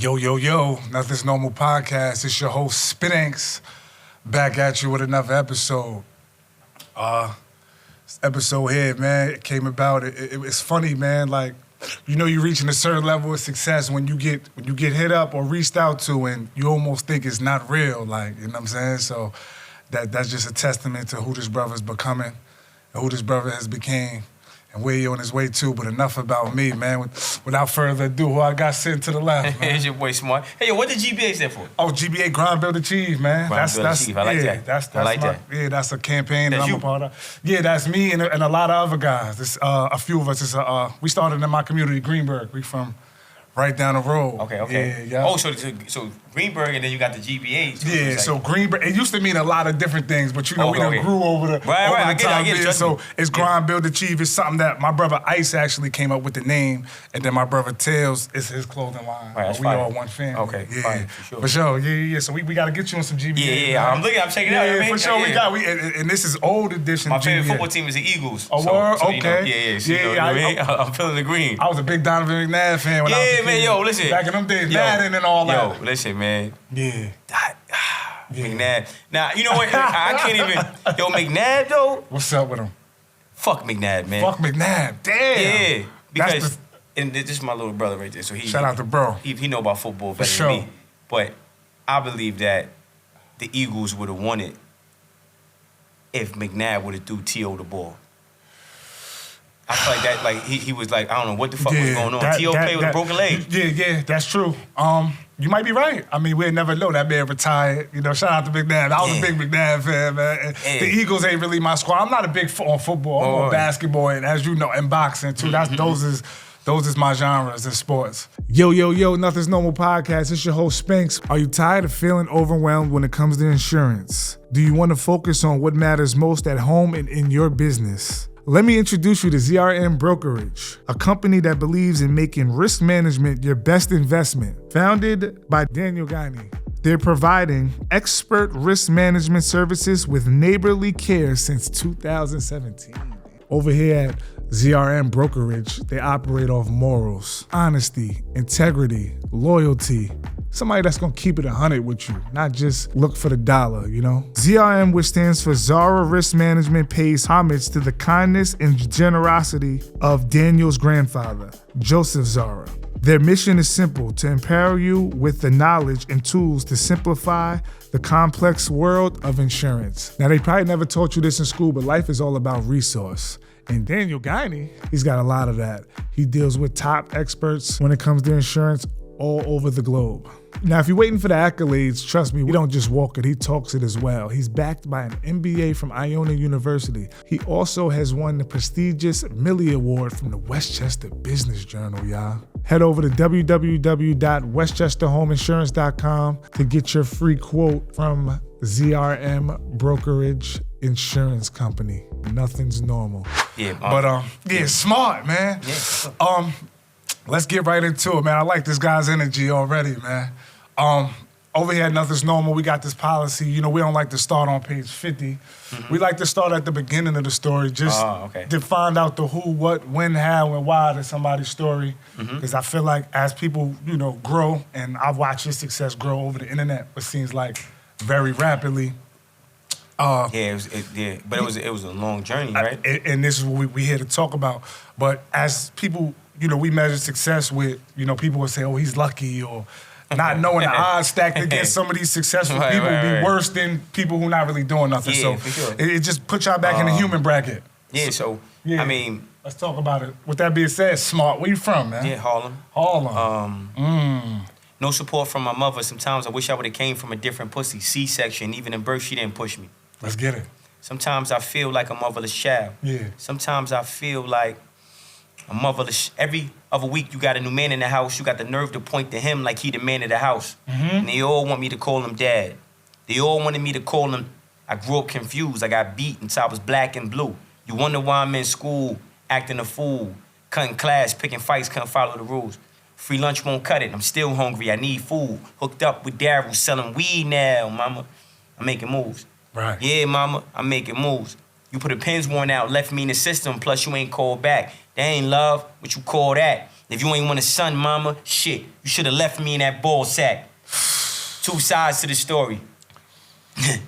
Yo, yo, yo, Nothing's Normal Podcast. It's your host, Spinanks, back at you with another episode. This episode here, man, it came about, it's funny, man, like, you know you're reaching a certain level of success when you get hit up or reached out to and you almost think it's not real, like, you know what I'm saying? So that's just a testament to who this brother's becoming and who this brother has became. And where he on his way to, but enough about me, man. Without further ado, who I got sitting to the left, man. Here's your boy Smart. Hey, yo, what did GBA stand for? Oh, GBA, Grind, Build, Achieve, man. Grind, Build, Achieve. I like that. Yeah, that's a campaign that's that I'm you. a part of. Yeah, that's me and a lot of other guys. It's, a few of us. We started in my community, Greenberg. We from right down the road. Okay. Yeah. Oh, so Greenberg, and then you got the GBA. So Greenberg, it used to mean a lot of different things, but you know, we done grew over the I time. get it. So it's Grind, Build, Achieve. It's something that my brother Ice actually came up with the name, and then my brother Tails is his clothing line. Right, we all one family. Okay, yeah, fine, for sure. Yeah. So we got to get you on some GBA. Yeah. I'm checking it out. Yeah, for sure. And this is old edition. My favorite GBA. football team is the Eagles. Oh, word? So, Okay. I'm feeling the green. I was a big Donovan McNabb fan when I was a kid. Man, yo, listen. Back in them days, Madden and all that. Yo, listen, man. Yeah. McNabb. Now, you know what? I can't even. Yo, McNabb, though. What's up with him? Fuck McNabb, man. Fuck McNabb. Damn. Yeah. Because, and this is my little brother right there. So shout out to bro. He know about football better sure. than me. But I believe that the Eagles would have won it if McNabb would have threw T.O. the ball. I feel like that, like, he was like, I don't know what the fuck was going on. T.O. played with a broken leg. Yeah, that's true. You might be right. I mean, we'd never know that man retired. You know, shout out to McNabb. I was a big McNabb fan, man. The Eagles ain't really my squad. I'm not a big on football. I'm on basketball, and as you know, and boxing too. Those is my genres in sports. Yo, Nothing's Normal Podcast. It's your host, Spanks. Are you tired of feeling overwhelmed when it comes to insurance? Do you want to focus on what matters most at home and in your business? Let me introduce you to ZRM Brokerage, a company that believes in making risk management your best investment. Founded by Daniel Gainey, they're providing expert risk management services with neighborly care since 2017. Over here at ZRM Brokerage, they operate off morals, honesty, integrity, loyalty. Somebody that's gonna keep it 100 with you, not just look for the dollar, you know? ZRM, which stands for Zara Risk Management, pays homage to the kindness and generosity of Daniel's grandfather, Joseph Zara. Their mission is simple: to empower you with the knowledge and tools to simplify the complex world of insurance. Now, they probably never taught you this in school, but life is all about resource. And Daniel Gainey, he's got a lot of that. He deals with top experts when it comes to insurance all over the globe. Now, if you're waiting for the accolades, trust me, we don't just walk it, he talks it as well. He's backed by an MBA from Iona University. He also has won the prestigious Millie Award from the Westchester Business Journal, y'all. Head over to www.westchesterhomeinsurance.com to get your free quote from ZRM Brokerage Insurance Company. Nothing's normal. Yeah, smart, man. Yeah. Let's get right into it, man. I like this guy's energy already, man. Over here at Nothing's Normal, we got this policy. You know, we don't like to start on page 50. Mm-hmm. We like to start at the beginning of the story, just to find out the who, what, when, how, and why to somebody's story. Because I feel like as people, you know, grow, and I've watched his success grow over the internet, it seems like very rapidly. But it was a long journey, right? And this is what we here to talk about. But as people, you know, we measure success with, you know, people will say, oh, he's lucky, or not knowing the odds stacked against some of these successful people be worse than people who not really doing nothing. Yeah, so for sure. it just puts y'all back in the human bracket. Yeah, so, I mean... Let's talk about it. With that being said, Smart, where you from, man? Yeah, Harlem. No support from my mother. Sometimes I wish I would have came from a different pussy. C-section, even in birth, she didn't push me. Let's get it. Sometimes I feel like a motherless child. Yeah. Sometimes I feel like a motherless... Every other week, you got a new man in the house. You got the nerve to point to him like he the man of the house. And they all want me to call him dad. They all wanted me to call him... I grew up confused. I got beat until I was black and blue. You wonder why I'm in school acting a fool. Cutting class, picking fights, couldn't follow the rules. Free lunch won't cut it. I'm still hungry. I need food. Hooked up with Daryl, selling weed now, mama. I'm making moves. Right. Yeah, mama, I'm making moves. You put a pins worn out, left me in the system, plus you ain't called back. That ain't love. What you call that? If you ain't want a son, mama, shit, you should have left me in that ball sack. Two sides to the story.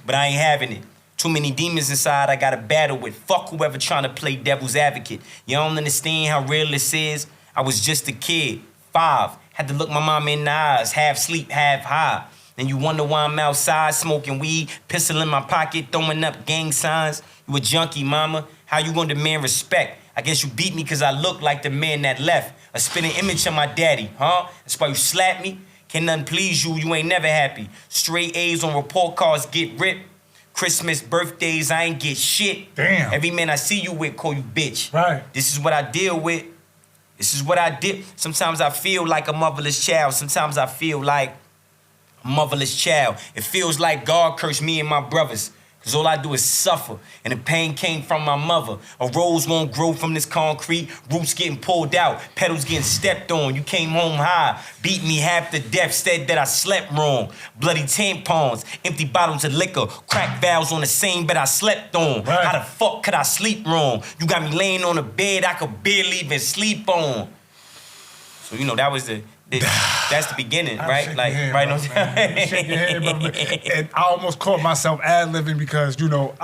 But I ain't having it. Too many demons inside I gotta battle with. Fuck whoever trying to play devil's advocate. You don't understand how real this is? I was just a kid, 5. Had to look my mama in the eyes, half sleep, half high. And you wonder why I'm outside smoking weed, pistol in my pocket, throwing up gang signs. You a junkie, mama. How you gonna demand respect? I guess you beat me cause I look like the man that left. A spitting image of my daddy, huh? That's why you slap me? Can nothing please you, you ain't never happy. Straight A's on report cards get ripped. Christmas, birthdays, I ain't get shit. Damn. Every man I see you with call you bitch. Right. This is what I deal with. This is what I did. Sometimes I feel like a motherless child. Sometimes I feel like a motherless child. It feels like God cursed me and my brothers. Cause all I do is suffer, and the pain came from my mother. A rose won't grow from this concrete, roots getting pulled out, petals getting stepped on. You came home high, beat me half to death, said that I slept wrong. Bloody tampons, empty bottles of liquor, cracked valves on the same bed I slept on. Right. How the fuck could I sleep wrong? You got me laying on a bed I could barely even sleep on. So you know that was that's the beginning, right? Like, head, right? You shake your head, brother. And I almost caught myself ad-libbing because, you know,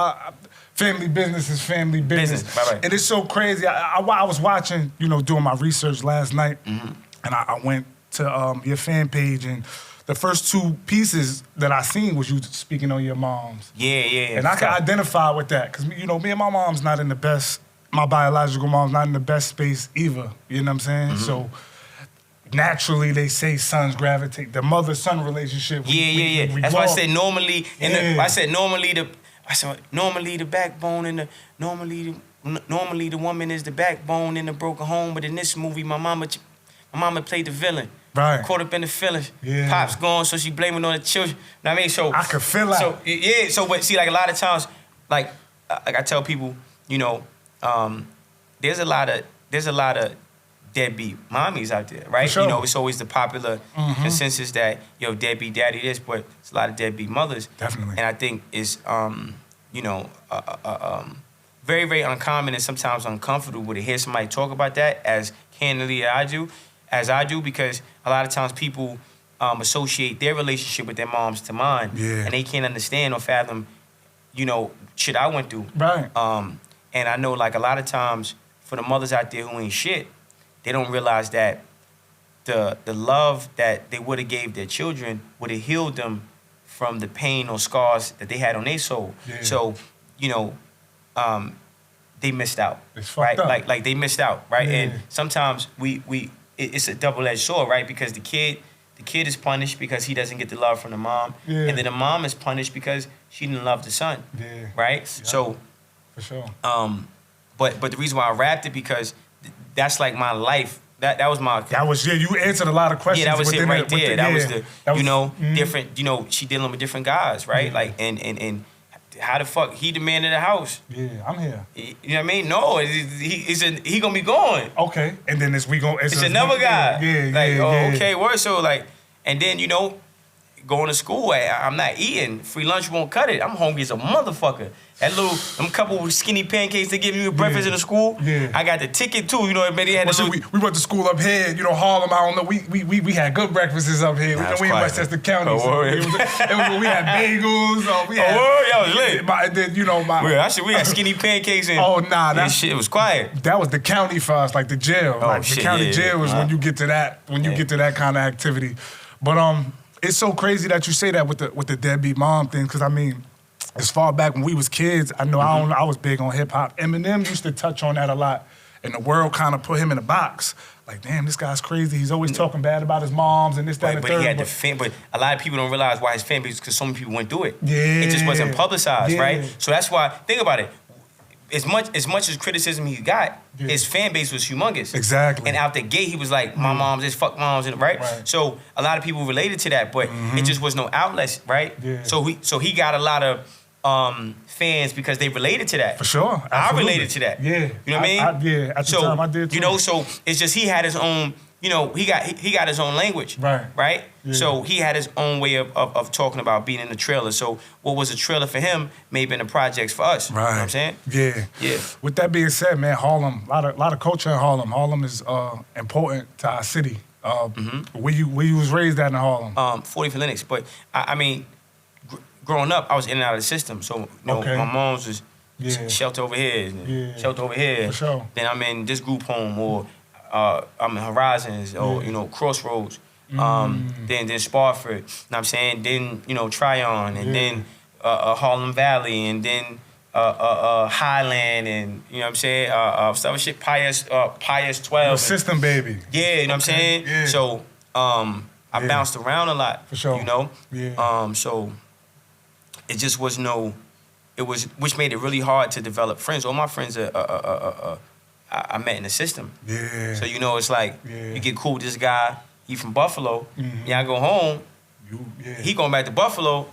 family business is family business. Right. And it's so crazy. I was watching, you know, doing my research last night, and I went to your fan page, and the first 2 pieces that I seen was you speaking on your moms. Yeah. And I can identify with that because, you know, me and my mom's not in the best, my biological mom's not in the best space either. You know what I'm saying? So naturally, they say sons gravitate. The mother-son relationship. Yeah. That's why I said normally. Normally the backbone and normally the woman is the backbone in a broken home. But in this movie, my mama played the villain. Right. Caught up in the feelings. Yeah. Pop's gone, so she blaming on the children. You know what I mean? So I could feel that. So yeah. So but see, like a lot of times, like I tell people, you know, there's a lot of deadbeat mommies out there, right? Sure. You know, it's always the popular consensus that, yo, deadbeat daddy this, but it's a lot of deadbeat mothers. Definitely. And I think it's, you know, very, very uncommon and sometimes uncomfortable to hear somebody talk about that as candidly as I do, because a lot of times people associate their relationship with their moms to mine, and they can't understand or fathom, you know, shit I went through. Right. And I know, like, a lot of times for the mothers out there who ain't shit, they don't realize that the love that they would have gave their children would have healed them from the pain or scars that they had on their soul. Yeah. So, you know, they missed out, right? Up. Like they missed out, right? Yeah. And sometimes it's a double-edged sword, right? Because the kid is punished because he doesn't get the love from the mom, and then the mom is punished because she didn't love the son, right? Yeah. So, for sure. But the reason why I rapped it because that's like my life. That was my. That was you answered a lot of questions. Yeah, that was it right there. That was you know, different. You know, she dealing with different guys, right? Yeah. Like and how the fuck he the man of the house? Yeah, I'm here. You know what I mean? No, he gonna be going. Okay, and then it's another guy. Yeah, like okay, word. So like, and then you know, going to school, I'm not eating. Free lunch won't cut it. I'm hungry as a motherfucker. That them couple skinny pancakes they give you at breakfast in the school. Yeah. I got the ticket too. You know, they had we went to school up here. You know, Harlem. I don't know. We had good breakfasts up here. We in Westchester County. So we had bagels. We had. I was lit. Then you know we had skinny pancakes and. That shit was quiet. That was the county for us, like the jail. The county jail is when you get to that. When you get to that kind of activity, but it's so crazy that you say that with the deadbeat mom thing, because I mean, as far back when we was kids, I know I was big on hip hop. Eminem used to touch on that a lot, and the world kind of put him in a box. Like, damn, this guy's crazy. He's always talking bad about his moms and this, that, and the third. But he had the fan. But a lot of people don't realize why his fan base, because so many people went through it. Yeah, it just wasn't publicized, right? So that's why. Think about it. As much as criticism he got, his fan base was humongous. Exactly. And out the gate, he was like, my mom's this, fuck moms, right? So a lot of people related to that, but it just was no outlets, right? Yeah. So he got a lot of fans because they related to that. For sure. Absolutely. I related to that. Yeah. You know what I mean? At the time I did too. You know, so it's just he had his own you know, he got his own language. Right? Yeah. So he had his own way of talking about being in the trailer. So what was a trailer for him may have been the projects for us. Right. You know what I'm saying? Yeah. Yeah. With that being said, man, Harlem, a lot of culture in Harlem. Harlem is important to our city. Where you was raised at in Harlem? 40 for Linux. But I mean, growing up, I was in and out of the system. So you know, my mom's was shelter over here, shelter over here. For sure. Then I'm in this group home, or I'm in Horizons, or you know, Crossroads. Then Sparford. You know what I'm saying? Then you know, Tryon, and then Harlem Valley, and then Highland, and you know what I'm saying? Some shit, Pius 12. The system, baby. Yeah, you know what I'm saying? Yeah. So I bounced around a lot. For sure. You know? Yeah. So it just was which made it really hard to develop friends. All my friends I met in the system. Yeah. So you know, it's like you get cool with this guy, he from Buffalo, I go home, he going back to Buffalo.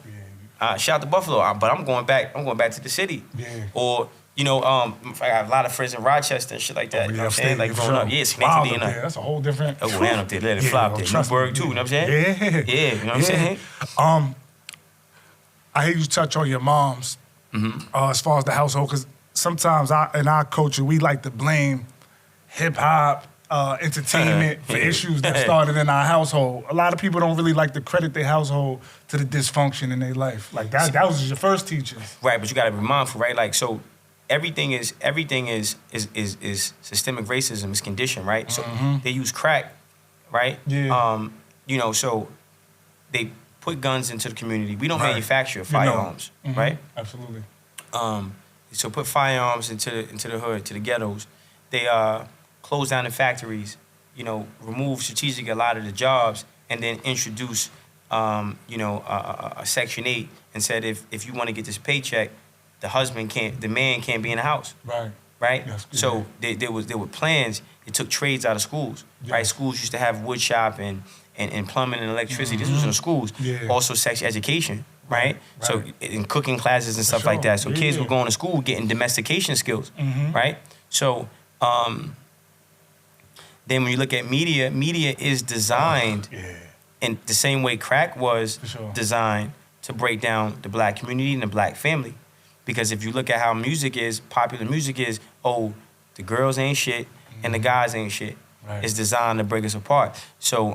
Shout out to Buffalo, but I'm going back to the city. Yeah. Or, you know, I got a lot of friends in Rochester and shit like that. You know what I'm saying? Like growing up. Yeah, Schenectady and that's a whole different. Oh, man, up there, let it flop there. Newburgh too, you know what I'm saying? Yeah. Yeah, you know what I'm saying? I hear you touch on your moms as far as the household, because sometimes in our culture, we like to blame hip-hop, entertainment for issues that started in our household. A lot of people don't really like to credit their household to the dysfunction in their life. Like that was your first teachers. Right, but you gotta be mindful, right? Like, so everything is systemic racism, is conditioned, right? So they use crack, right? Yeah. You know, so they put guns into the community. We don't manufacture firearms, right? Absolutely. So put firearms into the hood, to the ghettos. They close down the factories, you know, remove strategically a lot of the jobs, and then introduce, you know, a Section 8, and said if you want to get this paycheck, the man can't be in the house. Right. Right? Yes, So there were plans. It took trades out of schools, right? Schools used to have wood shop and plumbing and electricity. This was in the schools. Yeah. Also sex education, right? So in cooking classes and stuff like that. So kids were going to school getting domestication skills, right? So then when you look at media is designed in the same way crack was designed to break down the black community and the black family. Because if you look at how popular music is, the girls ain't shit and the guys ain't shit. Right. It's designed to break us apart. So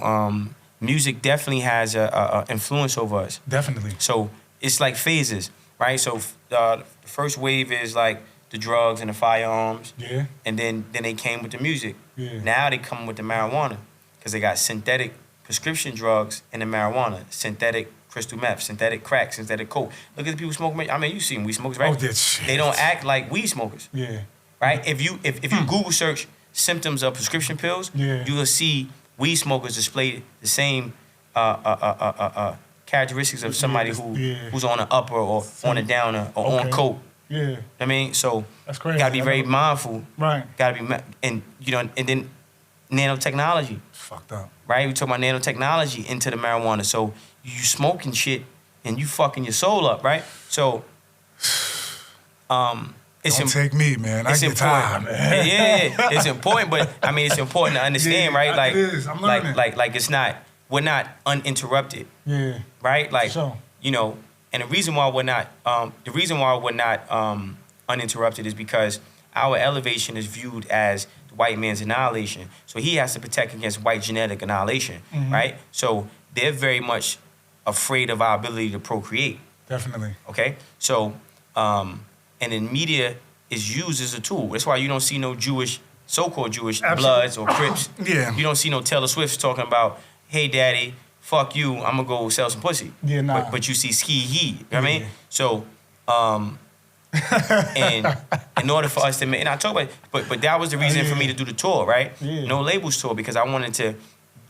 music definitely has a influence over us. Definitely. So it's like phases, right? So the first wave is like the drugs and the firearms. Yeah. And then they came with the music. Yeah. Now they come with the marijuana, because they got synthetic prescription drugs and the marijuana, synthetic crystal meth, synthetic crack, synthetic coke. Look at the people smoking. I mean, you see them weed smokers, right? Oh, that's shit. They don't act like weed smokers. Yeah. Right? If you Google search symptoms of prescription pills, you will see weed smokers display the same characteristics of somebody who's on an upper or on a downer or on coke. Yeah. I mean, so that's crazy. Gotta be very mindful. Right. Gotta be, and you know, and then nanotechnology. It's fucked up. Right? We talk about nanotechnology into the marijuana. So you smoking shit and you fucking your soul up, right? So it's Don't take me, man. I get tired, man. Yeah, it's important, but I mean, it's important to understand, right? Like, it is. I'm learning. Like it's not. We're not uninterrupted. Yeah. Right? Like, you know, and the reason why we're not, uninterrupted is because our elevation is viewed as the white man's annihilation. So he has to protect against white genetic annihilation, right? So they're very much afraid of our ability to procreate. Definitely. Okay? So, and then media is used as a tool. That's why you don't see no so-called Jewish Bloods or Crips. Yeah. You don't see no Taylor Swift talking about, hey, daddy, fuck you, I'm gonna go sell some pussy. Yeah, nah. But you see ski he, you know what I mean? So, and in order for us to make, and I talk about it, but that was the reason for me to do the tour, right? Yeah. No Labels tour, because I wanted to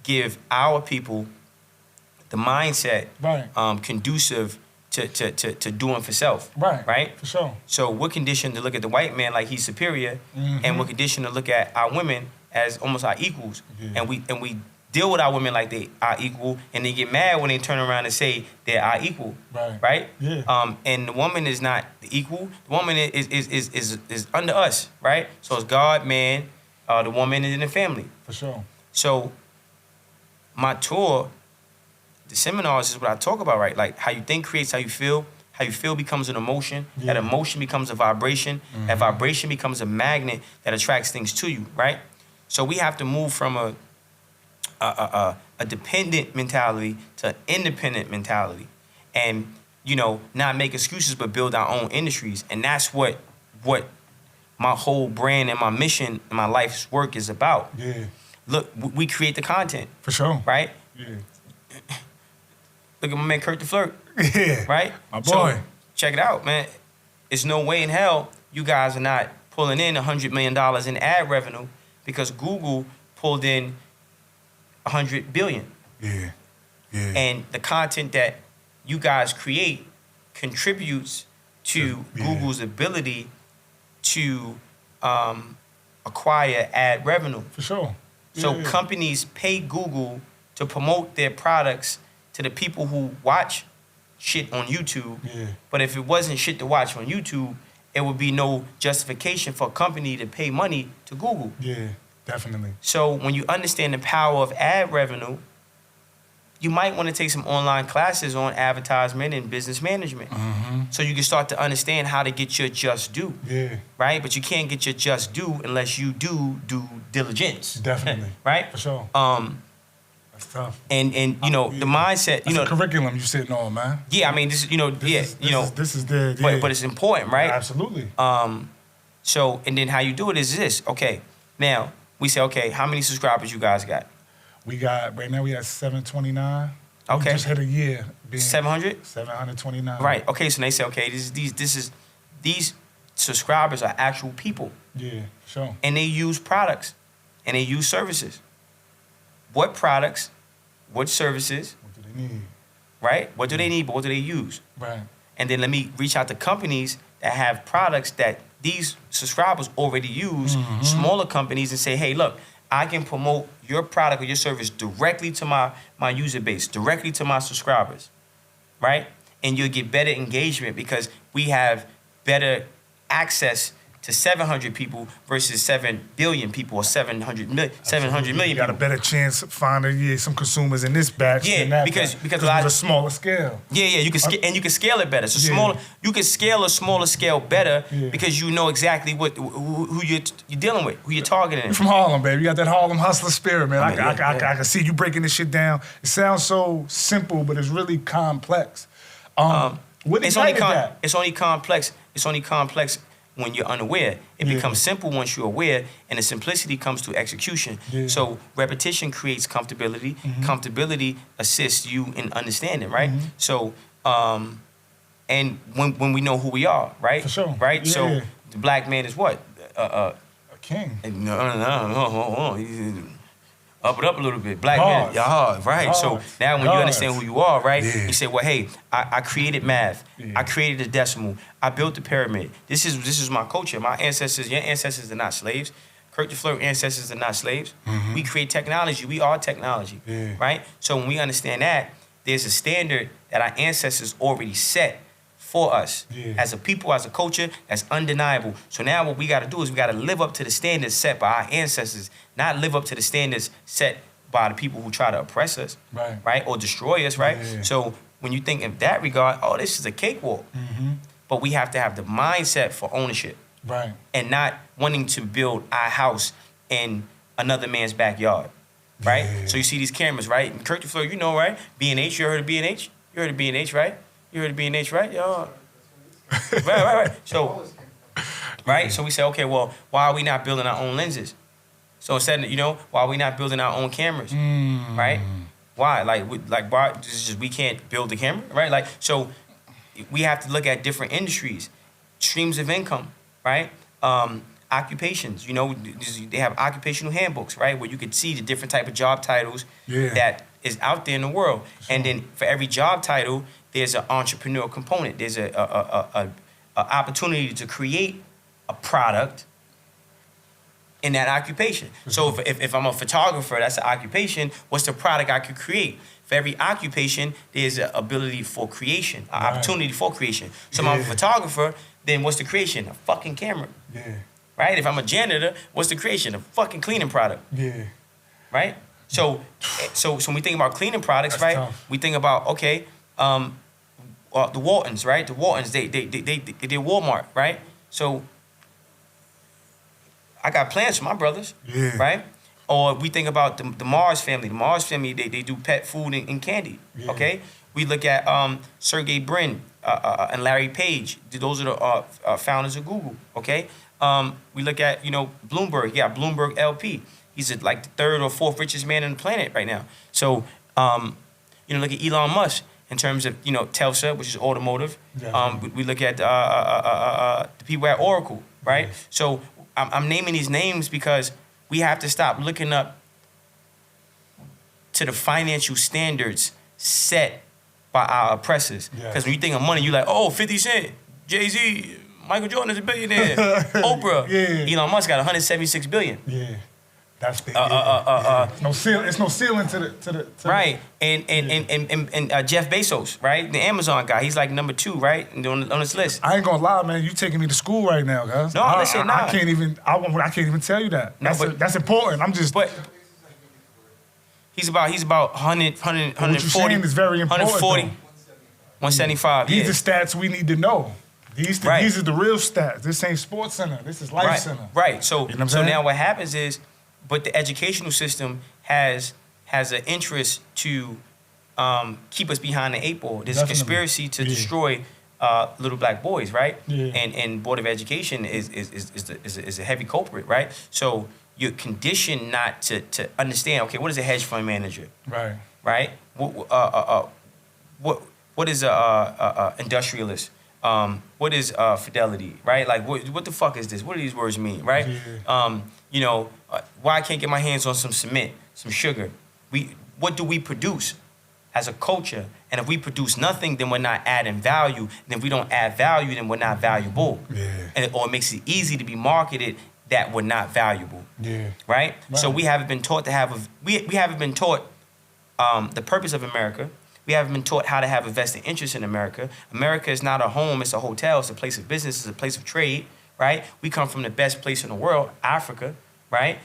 give our people the mindset conducive to doing for self. Right? For sure. So we're conditioned to look at the white man like he's superior, and we're conditioned to look at our women as almost our equals. And we deal with our women like they are equal, and they get mad when they turn around and say they're our equal. Right? Yeah. And the woman is not the equal. The woman is under us, right? So it's God, man, the woman, and the family. For sure. So my tour, the seminars is what I talk about, right? Like how you think creates how you feel. How you feel becomes an emotion. That emotion becomes a vibration. That vibration becomes a magnet that attracts things to you, right? So we have to move from a dependent mentality to an independent mentality, and not make excuses but build our own industries. And that's what my whole brand and my mission and my life's work is about. Yeah. Look, we create the content. For sure. Right? Yeah. Look at my man Kurt the Flirt. Yeah. Right? My boy. So, check it out, man. There's no way in hell you guys are not pulling in $100 million in ad revenue because Google pulled in $100 billion. Yeah. Yeah. And the content that you guys create contributes to Google's ability to acquire ad revenue. For sure. So companies pay Google to promote their products to the people who watch shit on YouTube. Yeah. But if it wasn't shit to watch on YouTube, it would be no justification for a company to pay money to Google. Yeah, definitely. So when you understand the power of ad revenue, you might want to take some online classes on advertisement and business management. So you can start to understand how to get your just due. Yeah. Right? But you can't get your just due unless you do due diligence. Definitely. Right? For sure. That's tough. And the mindset, That's a curriculum you're sitting on, man. Yeah, I mean, this is the but it's important, right? Yeah, absolutely. So, and then how you do it is this. Okay, now we say, okay, how many subscribers you guys got? We got, right now we at 729. Okay. We just hit a year. 700? 729. Right. Okay, so they say, okay, these subscribers are actual people. Yeah, sure. And they use products and they use services. What products, what services? What do they need? Right? What do they need, but what do they use? Right. And then let me reach out to companies that have products that these subscribers already use, smaller companies, and say, hey, look, I can promote your product or your service directly to my user base, directly to my subscribers, right? And you'll get better engagement because we have better access to 700 people versus 7 billion people or 700 million You got a better chance of finding some consumers in this batch than that because a lot of smaller scale. Yeah, you can you can scale it better. So you can scale a smaller scale better because you know exactly who you're dealing with, who you're targeting. You're from Harlem, baby. You got that Harlem hustler spirit, man. I can see you breaking this shit down. It sounds so simple, but it's really complex. It's only complex when you're unaware. It becomes simple once you're aware, and the simplicity comes to execution. So repetition creates comfortability. Comfortability assists you in understanding, right? So, and when we know who we are, right? For sure. Right? So the black man is what? A king. No. Up it up a little bit. Black man, hard, right? Hard. So now when you understand who you are, right, you say, well, hey, I created math. I created a decimal. I built the pyramid. This is my culture. My ancestors, your ancestors are not slaves. Kurt the Flirt ancestors are not slaves. We create technology. We are technology, right? So when we understand that, there's a standard that our ancestors already set for us as a people, as a culture, that's undeniable. So now what we got to do is we got to live up to the standards set by our ancestors, not live up to the standards set by the people who try to oppress us, right? Or destroy us, right? So when you think in that regard, oh, this is a cakewalk. But we have to have the mindset for ownership, right? And not wanting to build our house in another man's backyard, right? So you see these cameras, right? And Kurt the Flirt, you know, right? B&H, you heard of B&H? You heard of B&H, right? You heard of B&H, right? Yo. Right. So, right? So we say, okay, well, why are we not building our own lenses? So instead, why are we not building our own cameras, right? Why? Why? We can't build the camera, right? Like, so we have to look at different industries, streams of income, right? Occupations, they have occupational handbooks, right? Where you can see the different type of job titles that is out there in the world. Sure. And then for every job title, there's an entrepreneurial component. There's a opportunity to create a product in that occupation. So if I'm a photographer, that's an occupation. What's the product I could create? For every occupation, there's an ability for creation, an opportunity for creation. So if I'm a photographer, then what's the creation? A fucking camera. Right? If I'm a janitor, what's the creation? A fucking cleaning product. Right? So when we think about cleaning products, That's right? tough. We think about, okay, the Waltons, right? The Waltons, they're Walmart, right? So I got plans for my brothers, right? Or we think about the Mars family. The Mars family, they do pet food and candy, okay? We look at Sergey Brin and Larry Page. Those are the founders of Google, okay? We look at, Bloomberg. You got Bloomberg LP. He's like the third or fourth richest man on the planet right now. So, look at Elon Musk in terms of, Telstra, which is automotive. We look at the people at Oracle, right? So I'm naming these names because we have to stop looking up to the financial standards set by our oppressors. Because when you think of money, you're like, oh, 50 Cent, Jay-Z, Michael Jordan is a billionaire, Oprah. Elon Musk got 176 billion. That's big. It's no ceiling to the right. And Jeff Bezos, right? The Amazon guy. He's like number 2, right? On this list. I ain't gonna lie, man. You taking me to school right now, guys. No, listen, nah. I can't even tell you that. That's important. I'm just. But he's about 100, 140. What you're saying is very important. 140, 175. These are stats we need to know. These are the real stats. This ain't Sports Center. This is Life Center. Right. So now what happens is, but the educational system has an interest to keep us behind the 8 ball. There's a conspiracy to destroy little black boys, right? And Board of Education is a heavy culprit, right? So you're conditioned not to understand. Okay, what is a hedge fund manager? Right. What is a industrialist? What is fidelity, right? Like, what the fuck is this? What do these words mean, right? Why I can't get my hands on some cement, some sugar? What do we produce as a culture? And if we produce nothing, then we're not adding value. And if we don't add value, then we're not valuable. Or it makes it easy to be marketed that we're not valuable. Right? So we haven't been taught to have we haven't been taught the purpose of America. We haven't been taught how to have a vested interest in America. America is not a home, it's a hotel, it's a place of business, it's a place of trade, right? We come from the best place in the world, Africa, right?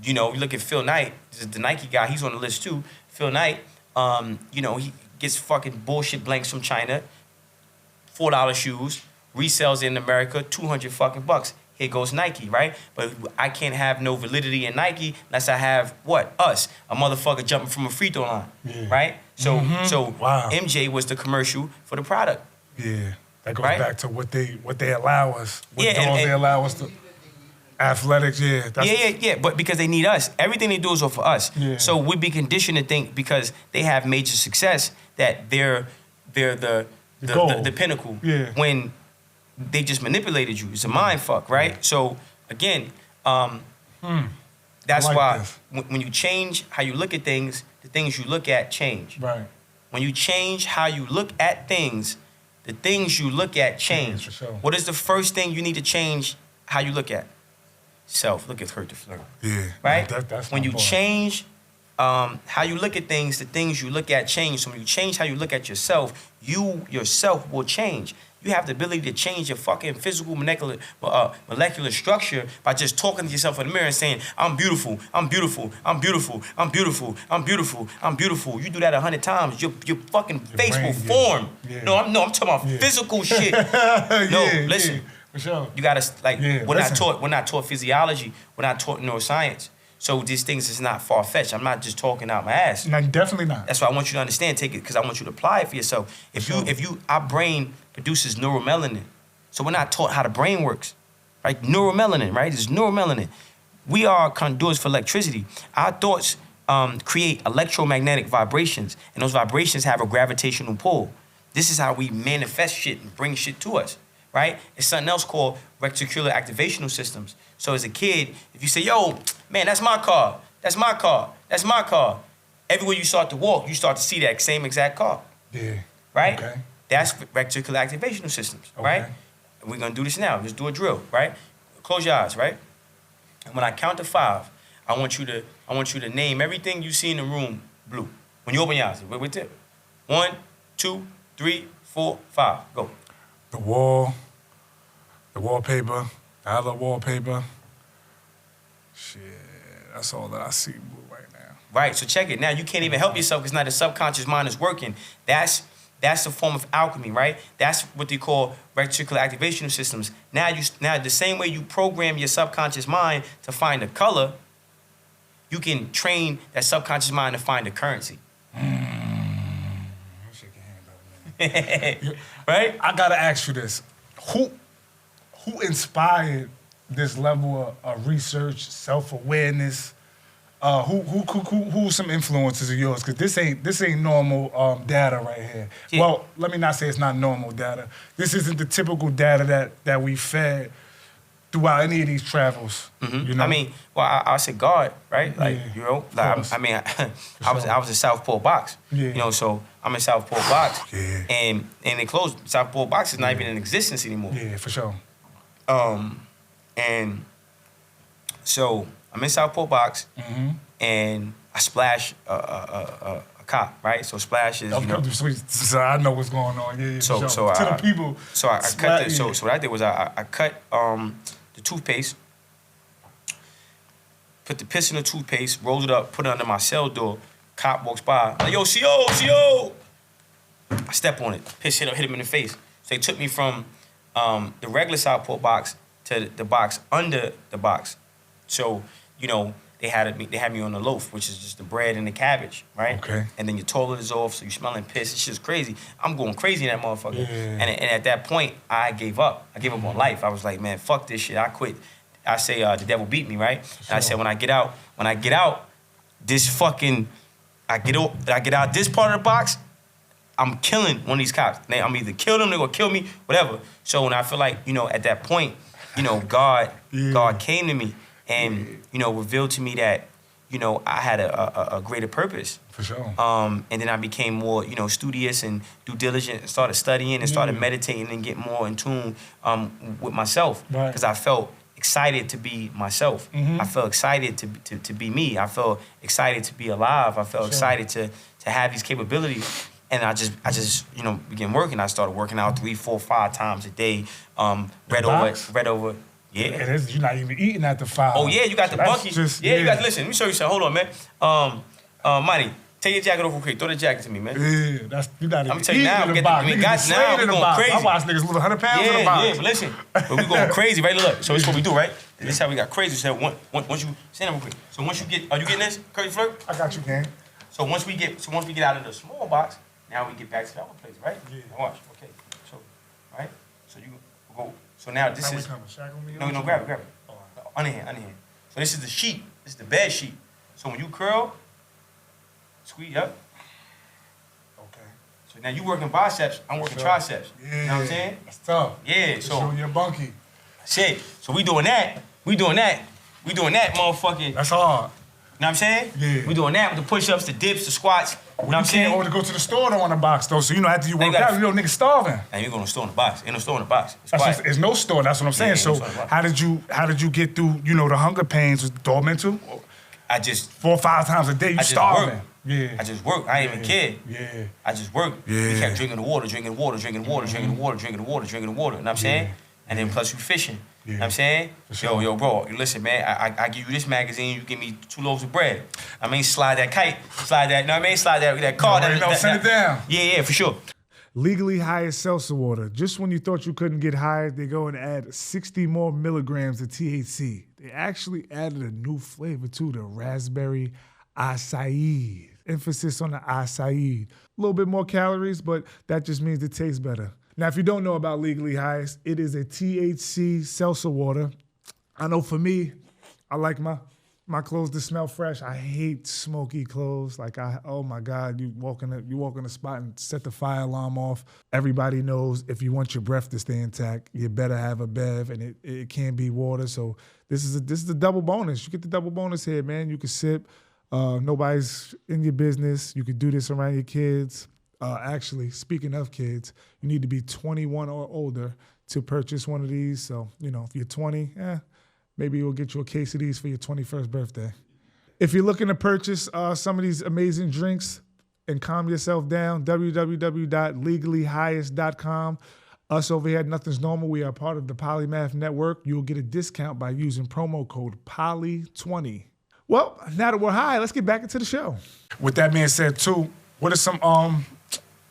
You look at Phil Knight, the Nike guy, he's on the list too. Phil Knight, he gets fucking bullshit blanks from China, $4 shoes, resells in America, $200 fucking bucks. Here goes Nike, right? But I can't have no validity in Nike unless I have what? Us, a motherfucker jumping from a free throw line, right? So MJ was the commercial for the product. That goes back to what they allow us. They allow us to. Athletics, but because they need us. Everything they do is for us. So we'd be conditioned to think because they have major success that they're the pinnacle. When they just manipulated you. It's a mind fuck, right? So again, that's why when you change how you look at things, the things you look at change. When you change how you look at things, the things you look at change. What is the first thing you need to change how you look at? Self. Look at Kurt the Flirt. Right? That's when you change how you look at things, the things you look at change. So when you change how you look at yourself, you yourself will change. You have the ability to change your fucking physical molecular structure by just talking to yourself in the mirror and saying, I'm beautiful, I'm beautiful, I'm beautiful, I'm beautiful, I'm beautiful, I'm beautiful. You do that 100 times, your fucking face will form. No, I'm talking about physical shit. Listen. For sure. You gotta we're not taught physiology, we're not taught neuroscience. So these things is not far-fetched. I'm not just talking out my ass. No, definitely not. That's why I want you to understand, take it, because I want you to apply it for yourself. Our brain produces neuromelanin. So we're not taught how the brain works. Right? Neuromelanin, right? It's neuromelanin. We are conduits for electricity. Our thoughts create electromagnetic vibrations, and those vibrations have a gravitational pull. This is how we manifest shit and bring shit to us. Right? It's something else called reticular activational systems. So as a kid, if you say, yo, man, that's my car, that's my car, that's my car. Everywhere you start to walk, you start to see that same exact car. Right? Okay. That's reticular activational systems, right? And we're gonna do this now. Let's do a drill, right? Close your eyes, right? And when I count to 5, I want you to name everything you see in the room blue. When you open your eyes, wait there. 1, 2, 3, 4, 5. Go. The wall. The wallpaper, the other wallpaper. Shit. That's all that I see right now. Right, so check it. Now you can't even help yourself because now the subconscious mind is working. That's a form of alchemy, right? That's what they call reticular activation systems. Now the same way you program your subconscious mind to find a color, you can train that subconscious mind to find a currency. Right? I gotta ask you this: Who inspired this level of research, self-awareness? Who's some influences of yours? Because this ain't normal data right here. Yeah. Well, let me not say it's not normal data. This isn't the typical data that we fed throughout any of these travels. Mm-hmm. You know? I mean, well, I said God, right? Like, you know, like, I mean, I was in Southport Box. Yeah. You know, so I'm in Southport Box. Yeah. And they closed. Southport Box is not even in existence anymore. Yeah, for sure. And so I'm in Southport Box, and I splash a cop, right? So splash is, you know. So I know what's going on. Yeah, so to the people. So I cut. So what I did was I cut the toothpaste, put the piss in the toothpaste, rolled it up, put it under my cell door. Cop walks by, like, yo, CO. I step on it, piss hit him in the face. So they took me from the regular Southport Box to the box under the box. So, you know, they had me on the loaf, which is just the bread and the cabbage, right? Okay. And then your toilet is off, so you're smelling piss. It's just crazy. I'm going crazy in that motherfucker. Yeah. And at that point, I gave up. I gave up on life. I was like, man, fuck this shit. I quit. I say the devil beat me, right? Sure. And I said, when I get out, this fucking, I get out this part of the box, I'm killing one of these cops. I'm either kill them, they're gonna kill me, whatever. So when I feel like, you know, at that point, you know, God came to me and, you know, revealed to me that, you know, I had a greater purpose. For sure. And then I became more, you know, studious and due diligent and started studying and started meditating and getting more in tune with myself. Right. Because I felt excited to be myself. I felt excited to be me. I felt excited to be alive. I felt excited to have these capabilities. And I just, you know, began working. I started working out 3, 4, 5 times a day. Read over. Yeah. And you're not even eating at the 5. Oh yeah, you got the bunkie. You got, listen, let me show you something. Hold on, man. Money, take your jacket off real quick. Throw the jacket to me, man. Yeah, you're not even telling you now, we got now, we going crazy. I watch niggas lose 100 pounds in the box. Yeah, but listen, we going crazy, right? Look, so this is what we do, right? This is how we got crazy. So once you, stand up real quick. So once you get, are you getting this, Curry Flirt? I got you, gang. So once we get out of the small box, now we get back to the other place, right? Yeah. Now watch, okay. So, right? So you go. So now this is. No, grab it. Oh, under here. So this is the sheet. This is the bed sheet. So when you curl, squeeze up. Okay. So now you working biceps, I'm working triceps. Yeah. You know what I'm saying? That's tough. Yeah. So you're bunky. Shit. So we doing that, motherfucking. That's hard. You know what I'm saying? Yeah. We doing that with the push-ups, the dips, the squats. You know what I'm saying? Or to go to the store to want a box though, so you know after you work out, you know niggas starving. And you go to the store in the box. Ain't no store in the box. There's no store. That's what I'm saying. So how did you get through? You know the hunger pains. Was it all mental? I just 4 or 5 times a day. You starving. Yeah. I just work. I ain't even care. Yeah. I just work. Yeah. We kept drinking the water. You know what I'm saying? And then plus you fishing. You know what I'm saying? Sure. Yo, bro, listen, man, I give you this magazine, you give me 2 loaves of bread. I mean, slide that kite, slide that card. Send it down. Yeah, for sure. Legally hired seltzer water. Just when you thought you couldn't get hired, they go and add 60 more milligrams of THC. They actually added a new flavor too, the raspberry acai. Emphasis on the acai. A little bit more calories, but that just means it tastes better. Now, if you don't know about Legally Highest, it is a THC seltzer water. I know for me, I like my clothes to smell fresh. I hate smoky clothes. Like, oh my God, you walk in the spot and set the fire alarm off. Everybody knows if you want your breath to stay intact, you better have a bev, and it can't be water. So this is a double bonus. You get the double bonus here, man. You can sip. Nobody's in your business. You could do this around your kids. Actually, speaking of kids, you need to be 21 or older to purchase one of these. So, you know, if you're 20, maybe we'll get you a case of these for your 21st birthday. If you're looking to purchase some of these amazing drinks and calm yourself down, www.legallyhighest.com. Us over here at Nothing's Normal, we are part of the POLYMAF network. You'll get a discount by using promo code POLY20. Well, now that we're high, let's get back into the show. With that being said, too, what are some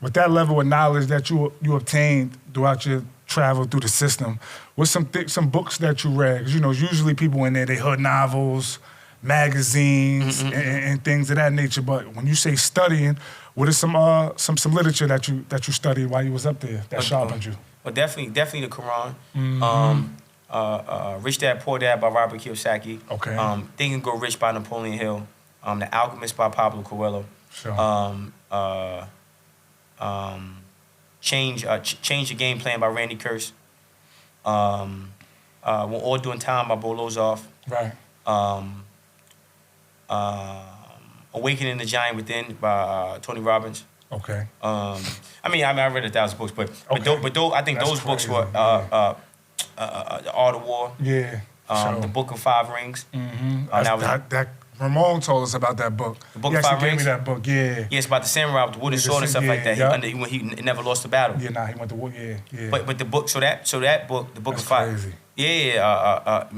with that level of knowledge that you obtained throughout your travel through the system, what's some books that you read? Because, you know, usually people in there, they hood novels, magazines, and things of that nature. But when you say studying, what is some literature that you studied while you was up there that sharpened you? Well, definitely the Quran. Rich Dad Poor Dad by Robert Kiyosaki. Okay. Think and Grow Rich by Napoleon Hill. The Alchemist by Pablo Coelho. Sure. Change the Game Plan by Randy Kurz. We're All Doing Time by Bo Lozov. Right. Awakening the Giant Within by Tony Robbins. Okay. I read 1,000 books, but I think That's those books crazy. were The Art of War. Yeah. Sure. The Book of Five Rings. That Ramon told us about that book. The Book he of Five actually gave Rings? me that book, yeah. Yeah, it's about the samurai with the wooden sword and stuff like that. Yeah. When he never lost a battle. Yeah, he went to war, yeah. But the book, so that book, the Book That's of Five. crazy. Yeah.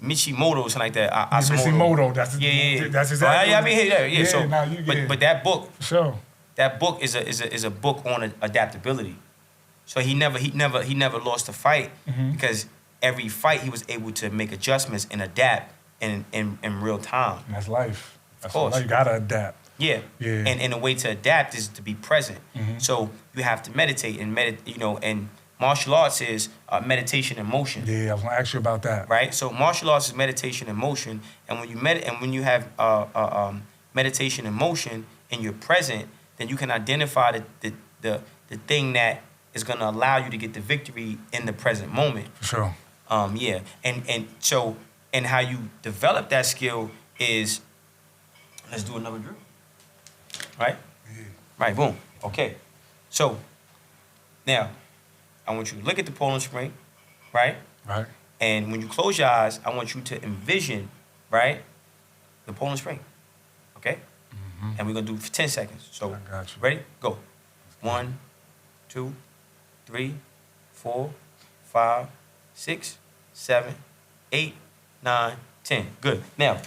Michimoto, something like that. Michimoto, that's exactly. But that book, sure. That book is a book on adaptability. So he never lost a fight because every fight he was able to make adjustments and adapt in real time. And that's life. Of course. You gotta adapt. Yeah. And the way to adapt is to be present. So you have to meditate and and martial arts is meditation in motion. Yeah, I was gonna ask you about that. Right? So martial arts is meditation in motion, and when you have meditation in motion and you're present, then you can identify the thing that is gonna allow you to get the victory in the present moment. For sure. And how you develop that skill is, let's do another drill. Right? Yeah. Right, boom. Okay. So now I want you to look at the Poland Spring, right? Right. And when you close your eyes, I want you to envision, right, the Poland Spring. Okay? And we're gonna do it for 10 seconds. So I got you. ready? Go. 1, 2, 3, 4, 5, 6, 7, 8, 9, 10. Good. Now,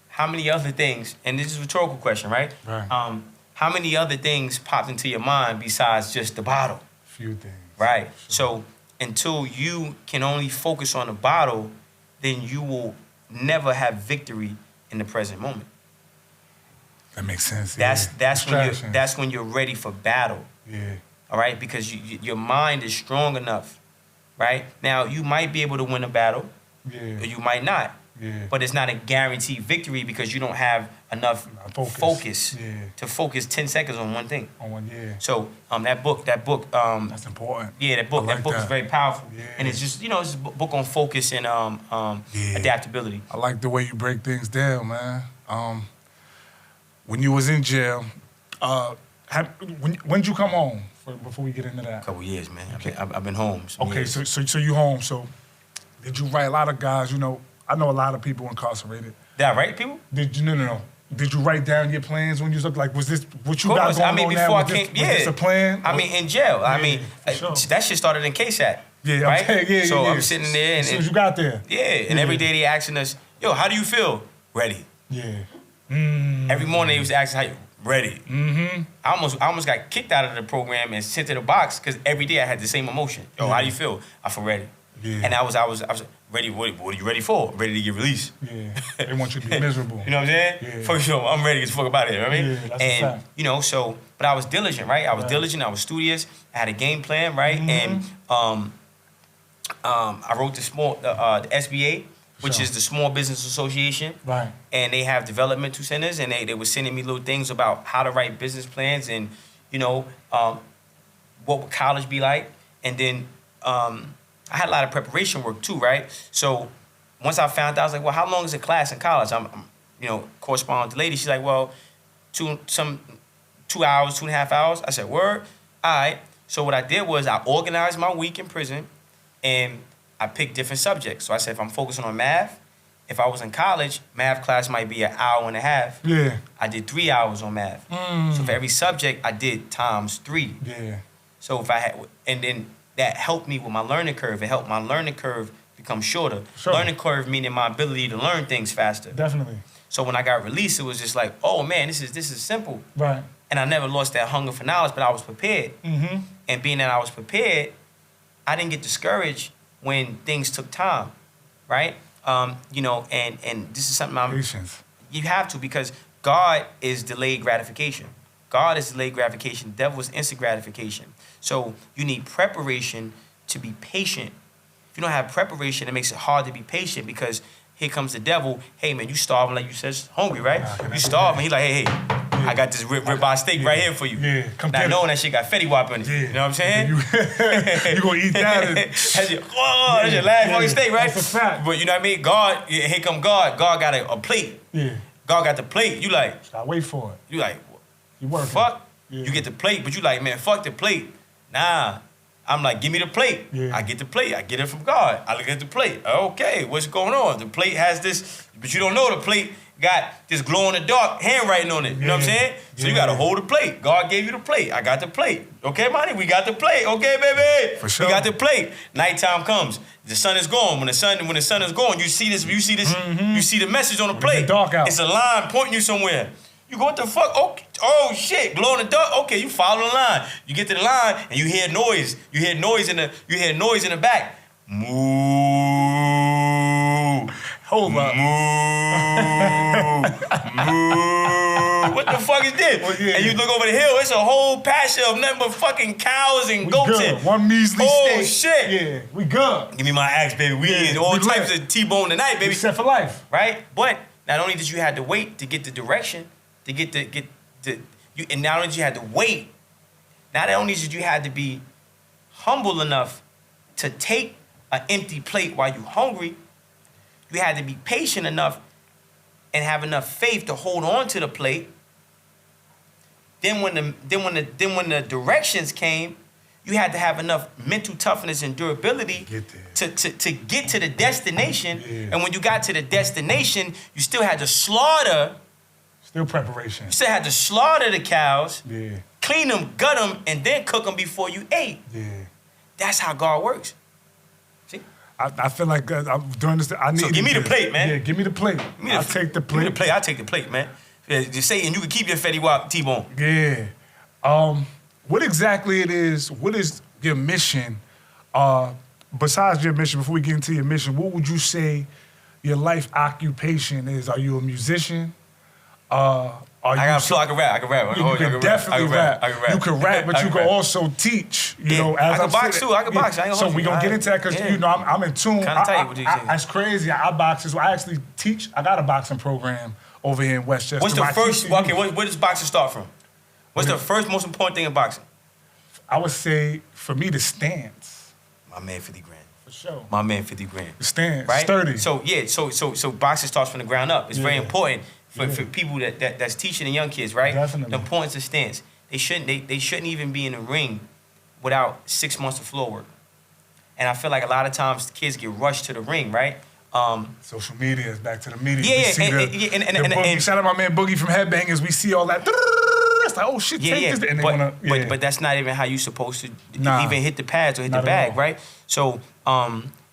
how many other things, and this is a rhetorical question, right? Right. How many other things popped into your mind besides just the bottle? Few things. Right. Sure. So until you can only focus on the bottle, then you will never have victory in the present moment. That makes sense. That's when you're ready for battle. Yeah. All right, because your mind is strong enough. Right now, you might be able to win a battle, Yeah. or you might not. Yeah. But it's not a guaranteed victory because you don't have enough focus to focus 10 seconds on one thing. On one, yeah. So that book. That's important. Yeah, that book is very powerful, Yeah. and it's just it's a book on focus and adaptability. I like the way you break things down, man. When you was in jail, when did you come home? Before we get into that. A couple years, man. I've been home. Okay, so you home. So did you write a lot of guys? I know a lot of people incarcerated. Did I write people? Did you no? Did you write down your plans when you was up? Like, was this what you got going on now? Was this a plan? In jail. Sure. That shit started in KSAT. Yeah, right? So yeah. I'm sitting there, and as soon as you got there. Yeah, and every day they asking us, "Yo, how do you feel?" Ready. Yeah. Every morning they was asking, "How you ready?" I almost got kicked out of the program and sent to the box because every day I had the same emotion. Yo, how do you feel? I feel ready. Yeah. And I was ready. What are you ready for? Ready to get released. Yeah. They want you to be miserable. You know what I'm saying? Yeah. For sure. I'm ready to get the fuck about it. You know what I mean? Yeah, that's a fact. But I was diligent, right? I was diligent. I was studious. I had a game plan, right? And I wrote the SBA, which is the Small Business Association. Right. And they have developmental centers, and they were sending me little things about how to write business plans and, what would college be like. And then I had a lot of preparation work too, right? So once I found out, I was like, well, how long is a class in college? I'm corresponding with the lady. She's like, well, 2 hours, 2.5 hours. I said, word? All right. So what I did was I organized my week in prison, and I picked different subjects. So I said, if I'm focusing on math, if I was in college, math class might be an hour and a half. Yeah. I did 3 hours on math. So for every subject, I did times 3. Yeah. So and then that helped me with my learning curve. It helped my learning curve becomes shorter. Sure. Learning curve meaning my ability to learn things faster. Definitely. So when I got released, it was just like, oh man, this is simple. Right. And I never lost that hunger for knowledge, but I was prepared. Mm-hmm. And being that I was prepared, I didn't get discouraged when things took time, right? You know, and this is something Patience. you have to, because God is delayed gratification. God is delayed gratification. The devil is instant gratification. So you need preparation to be patient. If you don't have preparation, it makes it hard to be patient, because here comes the devil. Hey man, you starving, like you said, hungry, right? You starving. He like, hey, I got this ribeye steak right here for you. Yeah, come Not knowing that shit got Fetty Wap in it. Yeah. You know what I'm saying? You gonna eat that? That's your last fucking steak, right? That's a fact. But you know what I mean? God, here come God. God got a plate. Yeah. God got the plate. You like, I wait for it. you like, You working. fuck. Yeah. You get the plate, but you like, man, fuck the plate. Nah. I'm like, give me the plate. Yeah. I get the plate. I get it from God. I look at the plate. Okay, what's going on? The plate has this, but you don't know the plate got this glow-in-the-dark handwriting on it. You know what I'm saying? So you got to hold the plate. God gave you the plate. I got the plate. Okay, money, we got the plate. Okay, baby. For sure. We got the plate. Nighttime comes. The sun is gone. When the sun is gone, you see this, you see the message on the plate. dark out. It's a line pointing you somewhere. You go, what the fuck? Oh shit, glow in the dark. Okay, you follow the line. You get to the line and you hear noise. You hear noise in the back. Moo. Hold up. Moo. Moo. What the fuck is this? Well, yeah. And you look over the hill, it's a whole pasture of nothing but fucking cows and goats. Good. And, One measly oh steak. shit. Yeah, we good. Give me my axe, baby. We eat all we types lit. of T-bone tonight, baby. We set for life. Right? But not only did you have to wait to get the direction, and not only did you have to wait, not only did you have to be humble enough to take an empty plate while you're hungry, you had to be patient enough and have enough faith to hold on to the plate. Then when the directions came, you had to have enough mental toughness and durability to get to the destination. Yeah. And when you got to the destination, you still had to slaughter. Still preparation. You still had to slaughter the cows, Yeah. clean them, gut them, and then cook them before you ate. Yeah. That's how God works. See? I feel like I'm doing this. I need. So give me the plate, man. Yeah, give me the plate. I'll take the plate. Give me the plate. I'll take the plate, man. Just say, and you can keep your Fetty Wap T-bone. Yeah. What exactly it is? What is your mission? Besides your mission, before we get into your mission, what would you say your life occupation is? Are you a musician? I can rap. You can definitely rap. I can rap. You can rap, but you can also teach. You know, as I can I'm box sitting- too. I can box. I ain't gonna So hold we you. gonna get into that because you know I'm in tune. Kinda tight with these things. That's crazy. I box as well. I actually teach. I got a boxing program over here in Westchester. What's the I first? teach the Okay, youth. where does boxing start from? What's the first most important thing in boxing? I would say for me the stance. My man, 50 grand. For sure. My man, 50 grand. The stance. Right? Sturdy. So yeah, so boxing starts from the ground up. It's very Yeah. important for Yeah. people that's teaching the young kids, right? Definitely. The importance of stance. They shouldn't even be in the ring without 6 months of floor work. And I feel like a lot of times kids get rushed to the ring, right? Social media is back to the media. Yeah, We yeah, see and Boogie. Shout out my man Boogie from Headbangers. We see all that. It's like, oh shit, take this. And they wanna, but that's not even how you supposed to Nah. even hit the pads or hit Not the at bag, all. right? So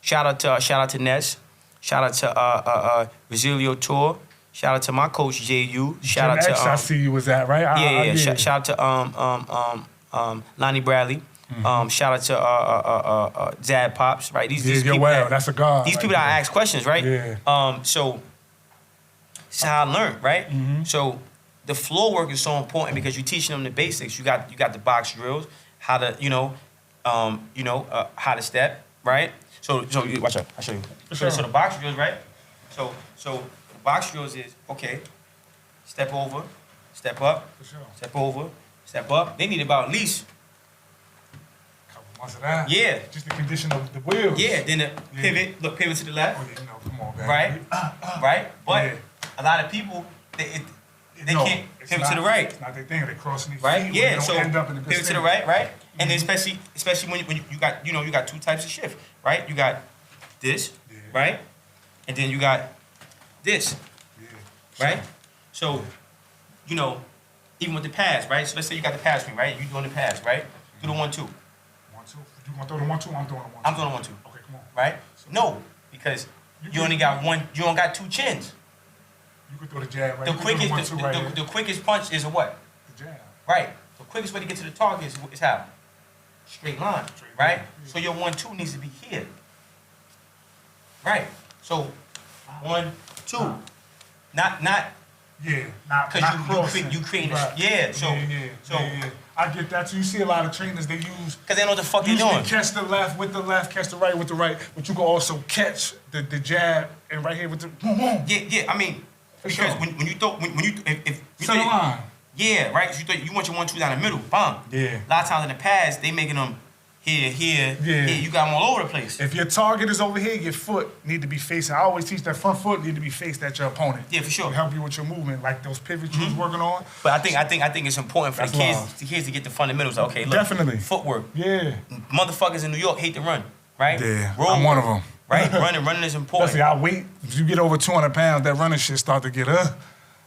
shout out to Ness, shout out to Resilio Tour, shout out to my coach JU, shout out Jim X, to I see you was that, right? yeah. Shout out to Lonnie Bradley. Shout out to Zad Pops, right? These people that's a god. These right people that there. I ask questions, right? Yeah. So this is how I learned, right? Mm-hmm. So the floor work is so important because you're teaching them the basics. You got the box drills, how to how to step, right? So watch out, I'll show you. Sure. So the box drills, right? So the box drills is okay. Step over, step up, For sure. step over, step up. They need about at least Couple months of that. Yeah. Just the condition of the wheels. then the pivot. Look, pivot to the left. Oh, yeah, you know, come on, man. Right? Right? But Yeah. a lot of people, they No, can't it's pivot not- to the right. It's not their thing. They're crossing their Right? feet. Yeah. They So don't end up in a good pivot to the stance. right, right? And then especially when you got you got two types of shift, right? You got this, Yeah. right? And then you got this, Yeah. right? So, even with the pass, right? So let's say you got the pass screen, right? You doing the pass, right? Do the 1-2. 1-2. You want to throw the 1-2? I'm throwing the 1-2. I'm throwing the 1-2. Okay, come on. Right? No. because you only got one. You don't got two chins. You can throw the jab right. The quickest punch is a what? The jab. Right. The quickest way to get to the target is how? Straight line. Right. So your 1-2 needs to be here. Right. So 1-2. Not. Yeah. Not crossing. You create right. Yeah. So. Yeah. I get that. So you see a lot of trainers, they use... Because they know what the fuck you're doing. Catch the left with the left, catch the right with the right, but you can also catch the jab and right here with the boom, boom. Yeah, I mean, for because sure. when you throw, if you center line. Yeah, right? So you want your 1-2 down the middle, bomb. Yeah. A lot of times in the past, they making them here, you got them all over the place. If your target is over here, your foot need to be facing. I always teach that front foot need to be faced at your opponent. Yeah, for sure. To help you with your movement, like those pivots you was working on. But I think it's important for the kids to get the fundamentals. Okay, look. Definitely. Footwork. Yeah. Motherfuckers in New York hate to run, right? Yeah. I'm one of them. Right? Running is important. Especially I weight. If you get over 200 pounds, that running shit start to get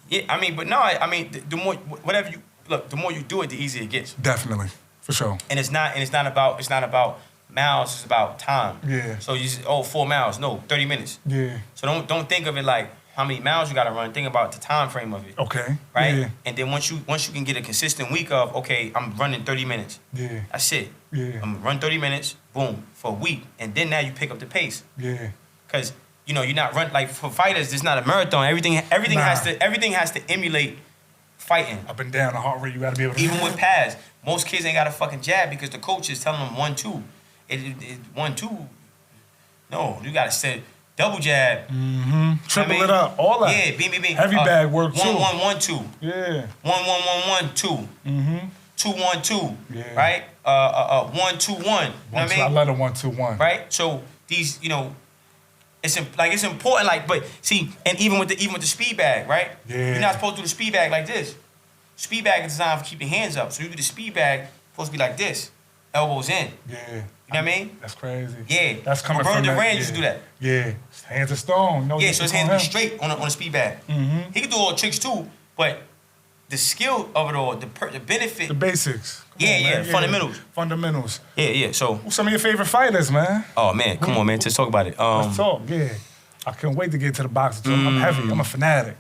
Yeah, I mean, but no, I mean, the more whatever you look, the more you do it, the easier it gets. Definitely, for sure. And it's not about miles, it's about time. Yeah. So you just, 4 miles, no, 30 minutes. Yeah. So don't think of it like how many miles you gotta run. Think about the time frame of it. Okay. Right? Yeah. And then once you can get a consistent week of, okay, I'm running 30 minutes. Yeah. That's it. Yeah. I'm gonna run 30 minutes, boom, for a week. And then now you pick up the pace. Yeah. Cause you're not running like for fighters, it's not a marathon. Everything has to emulate fighting. Up and down the heart rate, you gotta be able to. Even with pads, most kids ain't got a fucking jab because the coach is telling them 1-2. It 1-2. No, you gotta set double jab. Mm-hmm. Triple it up, all that. Yeah, bing. Heavy bag work too. 1-1-1-2. Yeah. 1-1-1-1-2. Mm-hmm. 2-1-2. Yeah. Right? 1-2-1. You know what I mean? I love the 1-2-1. Right? So these, it's important, like, but see, and even with the speed bag, right? Yeah. You're not supposed to do the speed bag like this. Speed bag is designed for keeping your hands up. So you do the speed bag, supposed to be like this, elbows in. Yeah. You know what I mean? That's crazy. Yeah. That's coming Roberto from that. Duran used to do that. Yeah. Hands of stone. No, yeah, so his hands be straight on a speed bag. Mm-hmm. He can do all the tricks too, but the skill of it all, the benefit. The basics. Yeah, fundamentals. Fundamentals. Yeah. So. Who's some of your favorite fighters, man? Oh man, come on, man. Let's talk about it. Let's talk. Yeah. I couldn't wait to get to the boxing. I'm heavy. I'm a fanatic.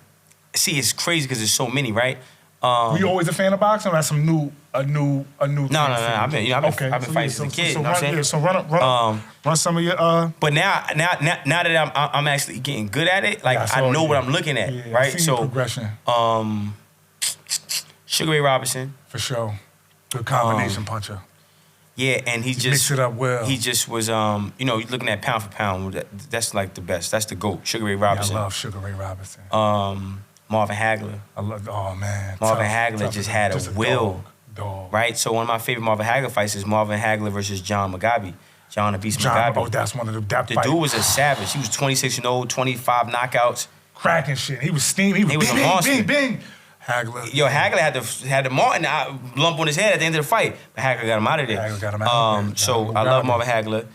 See, it's crazy because there's so many, right? Were you always a fan of boxing, or that's a new No. I've been fighting since a kid. You know what I'm saying? Yeah, so run some of your. But now that I'm actually getting good at it, like I know what I'm looking at, yeah, right? I see progression. Sugar Ray Robinson. For sure. Good combination puncher. Yeah, and he just mix it up well. He just was, you're looking at pound for pound. That's like the best. That's the GOAT. Sugar Ray Robinson. Yeah, I love Sugar Ray Robinson. Marvin Hagler. I love. Oh man. Marvin Hagler just had a will. Dog. Right. So one of my favorite Marvin Hagler fights is Marvin Hagler versus John Mugabe. John the Beast Mugabe. Oh, that's one of the. The dude was a savage. He was 26-0, 25 knockouts. Cracking shit. He was steaming. He was a monster. Bing. Hagler. Yo, Hagler had the Martin lump on his head at the end of the fight, but Hagler got him out of there. Hagler got him out of there. So I love Marvin Hagler.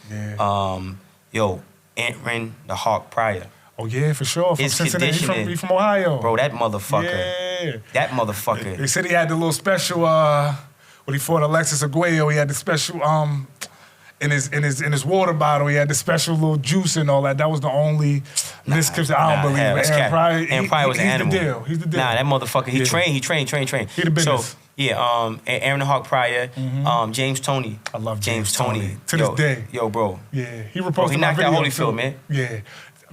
Yeah. Ant-Ren the Hawk Pryor. Oh yeah, for sure. From Cincinnati. He's from Ohio. Bro, that motherfucker. Yeah. That motherfucker. They said he had the little special when he fought Alexis Arguello, he had the special in his water bottle, he had the special little juice and all that. That was the only misconception. I don't believe it. Aaron Pryor was an animal. He's the deal. Nah, that motherfucker, he trained. He the business. So, yeah, Aaron the Hawk Pryor, James Toney. I love James Toney. To this day. Yo, bro. Yeah, he reposted he knocked out Holyfield, man. Yeah.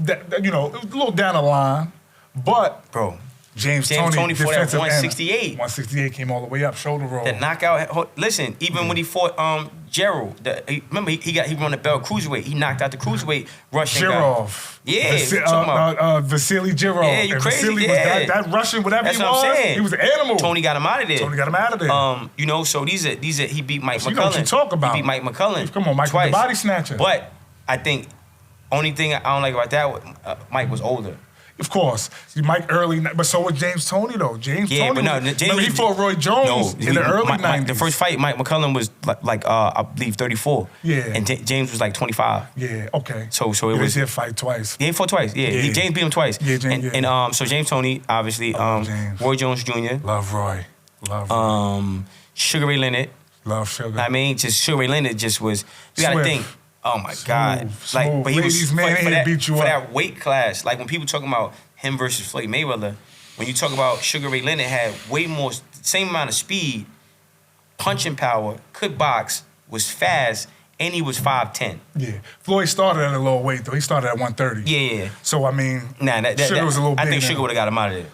It was a little down the line, but bro, James Toney fought at 168. 168 came all the way up, shoulder roll. The knockout. Listen, even when he fought Gerald, remember he won the belt cruiserweight. He knocked out the cruiserweight Russian Girov. Yeah, Vasily Girov. Yeah, you crazy? Vasily was that Russian, whatever That's he what was. I'm saying. He was an animal. Tony got him out of there. So these are he beat Mike McCullen. You know what you talk about. He beat Mike McCullen. Come on, Mike was the body snatcher. But I think only thing I don't like about that, Mike was older. Of course. See, Mike early, but so was James Toney, though. James Toney. Remember he fought Roy Jones in the early 90s. The first fight, Mike McCullen was like I believe 34. Yeah. And James was like 25. Yeah, okay. So it was. He did fight twice. Yeah, he fought twice. Yeah. James beat him twice. Yeah, James, and so James Toney, obviously. Roy Jones Jr. Love Roy. Sugar Ray Leonard. Love Sugar. I mean, just Sugar Ray Leonard just was. You gotta think. Oh my God! Smooth. But he Ladies, was man, for that, beat you for up. that weight class. Like when people talking about him versus Floyd Mayweather, when you talk about Sugar Ray Leonard had way more, same amount of speed, punching power, could box, was fast, and he was 5'10". Yeah, Floyd started at a low weight though. He started at 130. Yeah. So I mean, Sugar was a little big. I think Sugar would have got him out of there.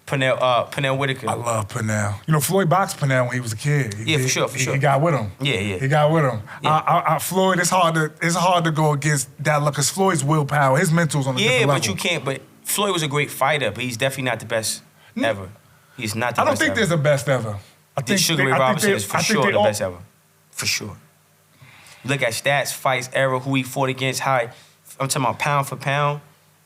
Pernell Whitaker. I love Pernell. You know, Floyd boxed Pernell when he was a kid. For sure. He got with him. Yeah. He got with him. Yeah. Floyd, it's hard to go against that look because Floyd's willpower, his mental's on a different level. Yeah, but you can't. But Floyd was a great fighter, but he's definitely not the best ever. He's not the best. I don't think there's a best ever. I think Sugar Ray Robinson is for sure the best ever. For sure. Look at stats, fights, era, who he fought against, how I'm talking about pound for pound.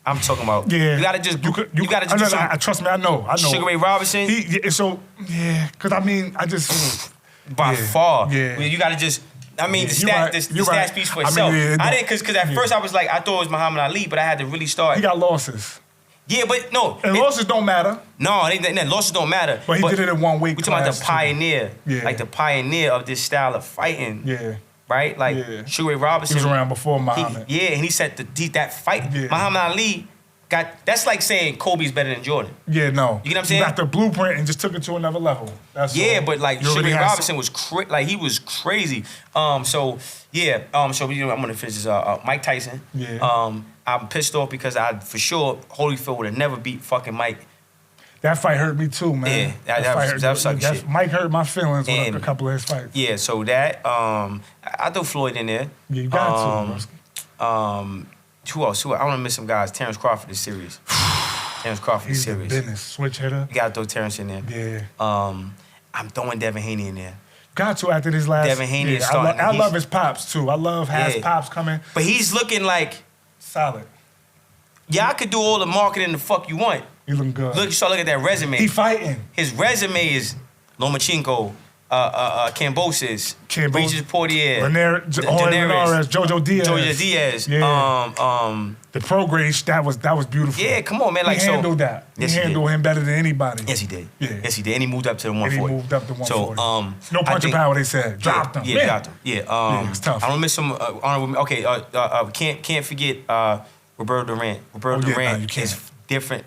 I'm talking about. Yeah. You gotta just. You gotta just. Trust me, I know. Sugar Ray Robinson. Because I mean, I just. By far. Yeah. You gotta just. I mean, the stats right. speaks for itself. I didn't, because at first I was like, I thought it was Muhammad Ali, but I had to really start. He got losses. Yeah, but no. And losses don't matter. No, losses don't matter. But he did it in one weight class. We're talking about the pioneer. Yeah. Like the pioneer of this style of fighting. Yeah. Right? Like Sugar Ray Robinson. He was around before Muhammad. And he set that fight. Yeah. Muhammad Ali that's like saying Kobe's better than Jordan. Yeah, no. You know what I'm saying? He got the blueprint and just took it to another level. That's but like Sugar Ray Robinson was he was crazy. So I'm gonna finish this. Mike Tyson. Yeah. I'm pissed off because for sure Holyfield would have never beat fucking Mike. That fight hurt me too, man. Yeah, that was sucky shit. Mike hurt my feelings on a couple of his fights. Yeah, so that I threw Floyd in there. Yeah, you got to. Who else? I want to miss some guys. Terrence Crawford is serious. Terrence Crawford is serious. He's business switch hitter. You gotta throw Terrence in there. Yeah. I'm throwing Devin Haney in there. Got to after this last. Devin Haney is starting. I love his pops too. I love his pops coming. But he's looking like solid. Yeah, I could do all the marketing the fuck you want. He looking good. Look at that resume. He fighting. His resume is Lomachenko, Cambosis, Regis Portier, Daenerys, Jojo Diaz. Yeah. The pro grade, that was beautiful. Yeah, come on, man. Like, he handled that. Yes, he handled him better than anybody. Yes, he did. Yeah. Yes, he did. And he moved up to the 140. So, no punching power, they said. Dropped him. Yeah, dropped him. Yeah. It's tough. I don't miss some honorable. Okay, can't forget Roberto Durant. Roberto Durant is different.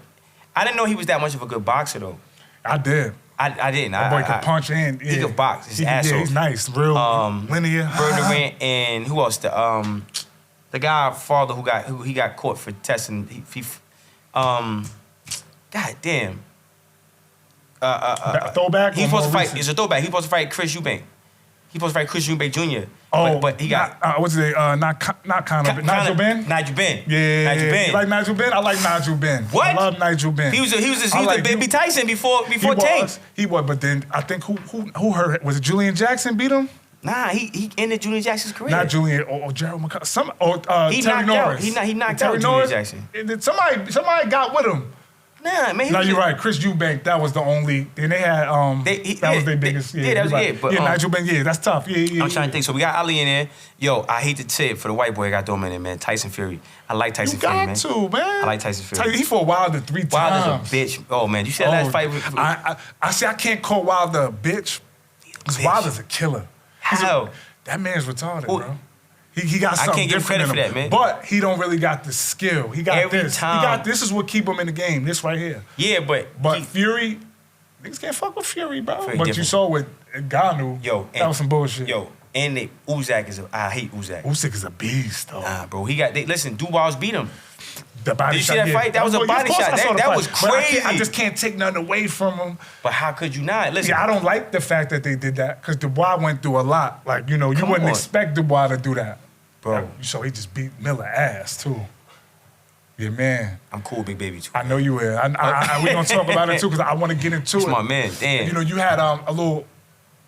I didn't know he was that much of a good boxer, though. I did. I didn't. That boy could punch in. He could box. His ass off. He's nice. Real linear. Roberto Durant and who else? The guy father who he got caught for testing. God damn. Throwback. He's supposed to fight. It's a throwback. He's supposed to fight Chris Eubank. He's supposed to fight Chris Eubank Jr. Oh, but he got what's his name? Not Conor, but Nigel Benn. Nigel Benn. Yeah, Nigel Benn. You like Nigel Benn? I like Nigel Benn. What? I love Nigel Benn. He was a baby Tyson before Tank. He was, but then I think who hurt? Was it Julian Jackson beat him? Nah, he ended Julian Jackson's career. Not Julian or Gerald McCullough. Terry Out. Norris. He knocked out Julian Jackson. Somebody got with him. Nah, man. No, you're right. Chris Eubank, that was the only. And they had that was their biggest. That was it. But Nigel Benn. Yeah, that's tough. Yeah. I'm trying to think. So we got Ali in there. Yo, I hate to say it for the white boy. I got throw him in there, man. Tyson Fury. I like Tyson Fury, man. You got to, man. I like Tyson Fury. He fought Wilder 3 times. Wilder's a bitch. Oh man, you see that last fight? I see. I can't call Wilder a bitch. Because Wilder's a killer. How? That man's retarded, bro. He got something I can't give different credit in him, for that, man. But he don't really got the skill. He got Every this. time. He got this is what keep him in the game. This right here. Yeah, but Fury, niggas can't fuck with Fury, bro. Fury but different. You saw with Ngannou. That was some bullshit. And Usyk I hate Usyk. Usyk is a beast, though. Nah, bro. Listen, Duval's beat him. The body Did you see that fight? That was a body shot. That was crazy. I just can't take nothing away from him. But how could you not? Listen. Yeah, I don't like the fact that they did that because Dubois went through a lot. Like, you wouldn't expect Dubois to do that. Bro. So he just beat Miller ass, too. Yeah, man. I'm cool, big baby, too. I know you will. We're going to talk about it, too, because I want to get into it. My man, damn. You had a little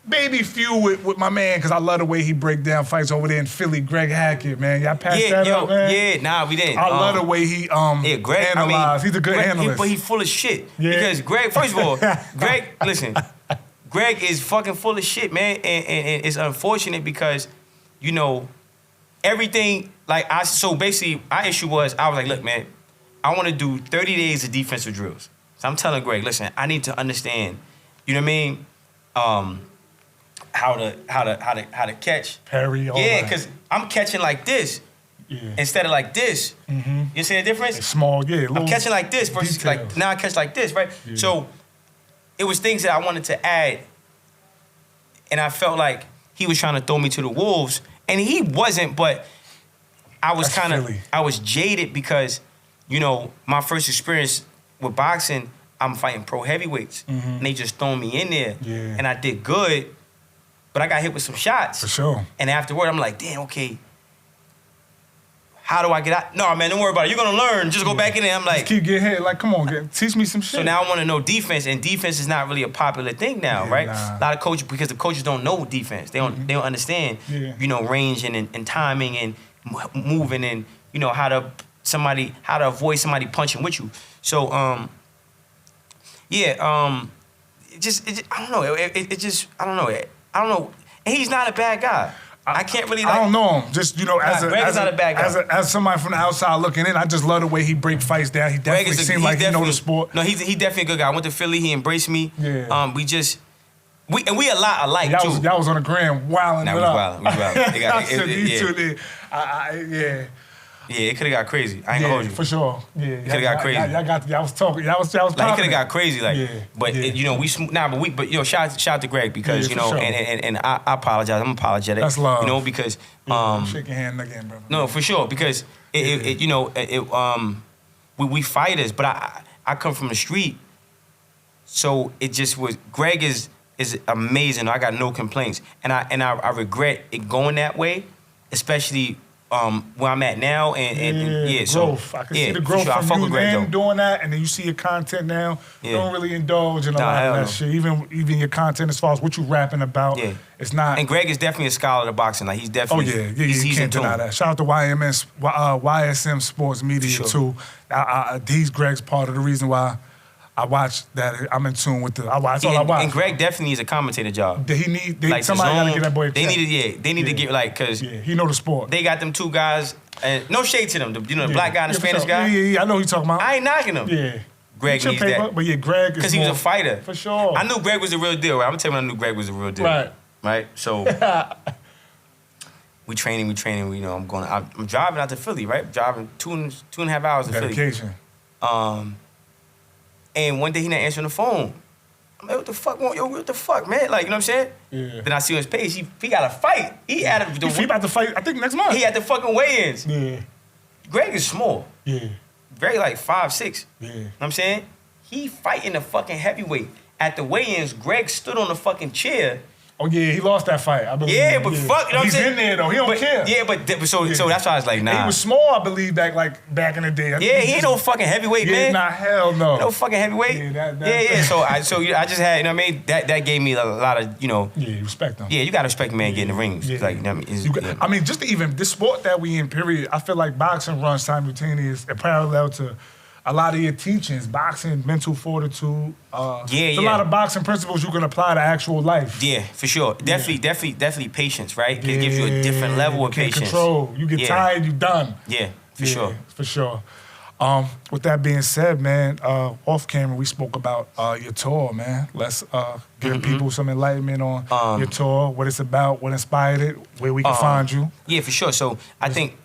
baby feud with my man, because I love the way he break down fights over there in Philly, Greg Hackett, man. Y'all passed that up, man? Yeah, nah, we didn't. I love the way he Greg, analyzed. He's a good analyst. But he's full of shit. Yeah. Because Greg, first of all, listen, Greg is fucking full of shit, man. And it's unfortunate because, everything, so basically, our issue was, I was like, look, man, I want to do 30 days of defensive drills. So I'm telling Greg, listen, I need to understand, you know what I mean? how to catch. Parry, all yeah, that. because I'm catching like this instead of like this. Mm-hmm. You see the difference? It's small, yeah. I'm catching like this versus like now I catch like this, right? Yeah. So it was things that I wanted to add, and I felt like he was trying to throw me to the wolves, and he wasn't, but I was I was jaded because, you know, my first experience with boxing, I'm fighting pro heavyweights, and they just throwing me in there, and I did good, but I got hit with some shots. For sure. And afterward, I'm like, damn, okay, how do I get out? No, man, don't worry about it. You're gonna learn. Just go back in there. I'm like, just keep getting hit. Like, come on, teach me some shit. So now I want to know defense, and defense is not really a popular thing now, right? Nah. A lot of coaches, because the coaches don't know defense. They don't understand, you know, range and timing and moving and, you know, how to avoid somebody punching with you. So I don't know. I don't know. And he's not a bad guy. I can't really. I don't know him. Just, you know, Greg is not a bad guy. As somebody from the outside looking in, I just love the way he break fights down. He definitely seems like he know the sport. No, he definitely a good guy. I went to Philly. He embraced me. Yeah. We a lot alike too. Y'all was on the gram wilding it up. We was wilding. I said these two there. Yeah. Yeah, it could have got crazy. I ain't gonna hold you. For sure. Yeah, it could have got crazy. Y'all was talking. Y'all was like, it could have got crazy. Like, but you know, but you know, shout out to Greg because you know, sure. and I apologize. I'm apologetic. That's love. You know, because shake your hand again, brother. No, for sure, because it you know, we fighters, but I come from the street, so it just was. Greg is amazing. I got no complaints, and I regret it going that way, especially. Where I'm at now, and growth. I can see the growth from you then doing that, and then you see your content now. You don't really indulge in a lot of that shit. Even your content as far as what you rapping about, it's not. And Greg is definitely a scholar of boxing. Like he's definitely. You can't deny that. Shout out to YSM Sports Media too. He's Greg's part of the reason why I watch that. I'm in tune with I watch. And Greg definitely needs a commentator job. Somebody gotta get that boy a check. They need to get because he know the sport. They got them two guys, and no shade to them. The black guy and the Spanish guy. Yeah, I know who you talking about. I ain't knocking them. Yeah. Greg needs that. But Greg is because he was a fighter. For sure. I knew Greg was the real deal. Right? I'm gonna tell you when I knew Greg was the real deal. Right. So we training. You know, I'm driving out to Philly. Right. Driving two and a half hours to Philly. Dedication. And one day he not answering the phone. I'm like, what the fuck, man? Like, you know what I'm saying? Yeah. Then I see on his page, he got a fight. He about to fight, I think, next month. He had the fucking weigh-ins. Yeah. Greg is small. Yeah. Greg like 5'6". Yeah. You know what I'm saying? He fighting the fucking heavyweight. At the weigh-ins, Greg stood on the fucking chair. Oh, yeah, he lost that fight, I believe. Yeah, but fuck, you know what I'm saying? He's in there, though. He don't care. Yeah, so that's why I was like, nah. He was small, I believe, back in the day. He ain't no fucking heavyweight, man. Nah, hell no. No fucking heavyweight. Yeah. So I just had, you know what I mean? That gave me a lot of, you know. Yeah, respect him. Yeah, you gotta respect a man getting in the rings. Yeah. Like, you know what I mean? I mean, just even this sport that we in, period, I feel like boxing runs simultaneous and parallel to a lot of your teachings, boxing, mental fortitude. There's a lot of boxing principles you can apply to actual life. Yeah, for sure. Definitely patience, right? It gives you a different level of patience. Control. You get tired, you done. Yeah, for sure. For sure. With that being said, man, off camera we spoke about your tour, man. Let's give people some enlightenment on your tour, what it's about, what inspired it, where we can find you. Yeah, for sure. So I think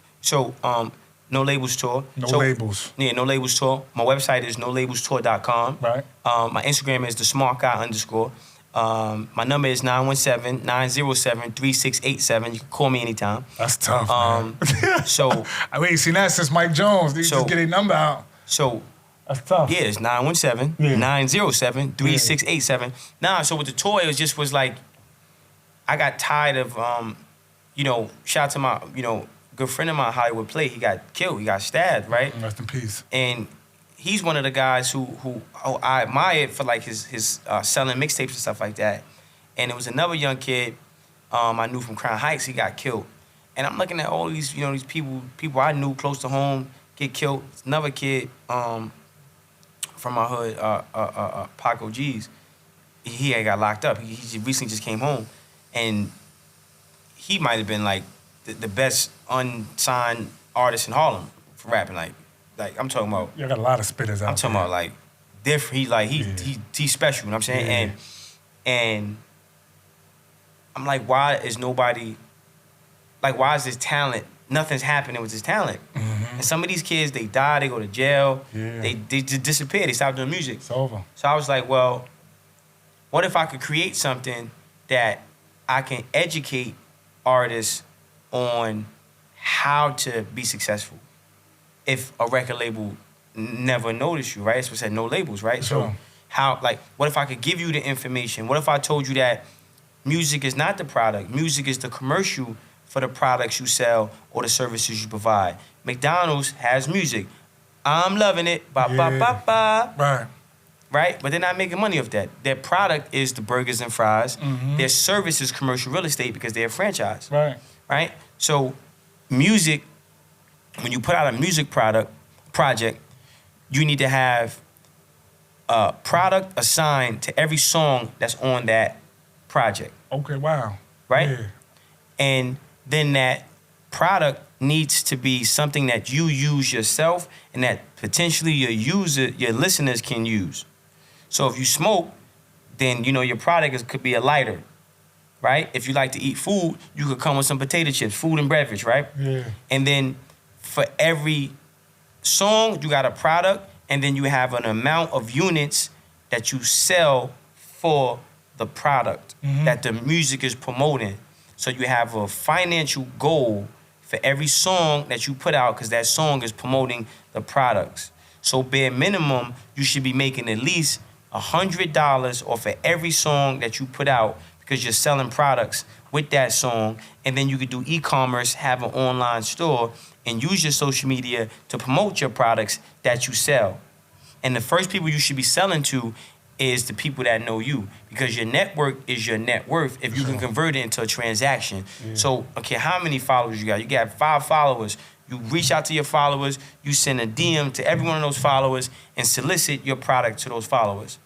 No Labels Tour. No Labels. Yeah, No Labels Tour. My website is nolabelstour.com. Right. My Instagram is _. My number is 917-907-3687. You can call me anytime. That's tough, man. So we ain't seen that since Mike Jones. They just get a number out. So that's tough. Yeah, it's 917-907-3687. So with the tour, it was like I got tired of shout out to my good friend of mine, Hollywood Play. He got killed. He got stabbed, right? Rest in peace. And he's one of the guys who I admired for like his selling mixtapes and stuff like that. And there was another young kid I knew from Crown Heights. He got killed. And I'm looking at all these these people I knew close to home get killed. Another kid from my hood, Paco G's. He had got locked up. He recently just came home, and he might have been like the best unsigned artist in Harlem for rapping. Like I'm talking about. You got a lot of spitters out. I'm talking about like different. He's special. You know what I'm saying? Yeah. And I'm like, why is nobody, like, why is this talent, nothing's happening with this talent? Mm-hmm. And some of these kids, they die, they go to jail, Yeah. they just disappear, they stop doing music. It's over. So I was like, well, what if I could create something that I can educate artists on how to be successful if a record label never noticed you, right? It's what said no labels, right? Sure. So how, like, what if I could give you the information? What if I told you that music is not the product, music is the commercial for the products you sell or the services you provide? McDonald's has music. I'm loving it. Ba ba ba ba. Right. Right? But they're not making money off that. Their product is the burgers and fries. Mm-hmm. Their service is commercial real estate because they're a franchise. Right. Right? So music, when you put out a music project, you need to have a product assigned to every song that's on that project. Okay, wow. Right? Yeah. And then that product needs to be something that you use yourself and that potentially your listeners can use. So if you smoke, then your product could be a lighter, right? If you like to eat food, you could come with some potato chips, food and beverage, right? Yeah. And then for every song, you got a product, and then you have an amount of units that you sell for the product that the music is promoting. So you have a financial goal for every song that you put out because that song is promoting the products. So bare minimum, you should be making at least $100 off of every song that you put out because you're selling products with that song. And then you could do e-commerce, have an online store, and use your social media to promote your products that you sell. And the first people you should be selling to is the people that know you, because your network is your net worth if you can convert it into a transaction. Yeah. So, okay, how many followers you got? You got 5 followers. You reach out to your followers, you send a DM to every one of those followers and solicit your product to those followers.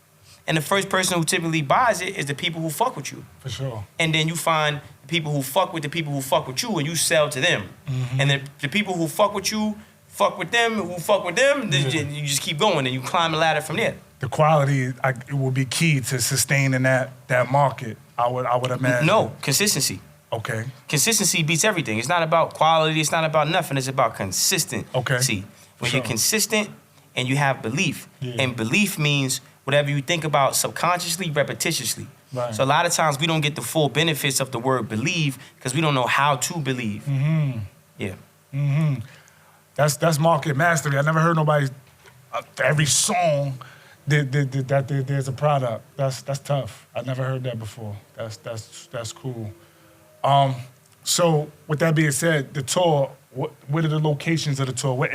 And the first person who typically buys it is the people who fuck with you. For sure. And then you find the people who fuck with the people who fuck with you and you sell to them. Mm-hmm. And the people who fuck with you, fuck with them, who fuck with them, you just keep going and you climb the ladder from there. The quality it will be key to sustaining that market, I would imagine. No, consistency. Okay. Consistency beats everything. It's not about quality, it's not about nothing, it's about consistency. Okay. When you're consistent and you have belief, and belief means whatever you think about subconsciously, repetitiously. Right. So a lot of times we don't get the full benefits of the word believe because we don't know how to believe. Mm-hmm. Yeah. Mm-hmm. That's market mastery. I never heard nobody, every song, there's a product. That's tough. I never heard that before. That's cool. So with that being said, the tour, what are the locations of the tour? What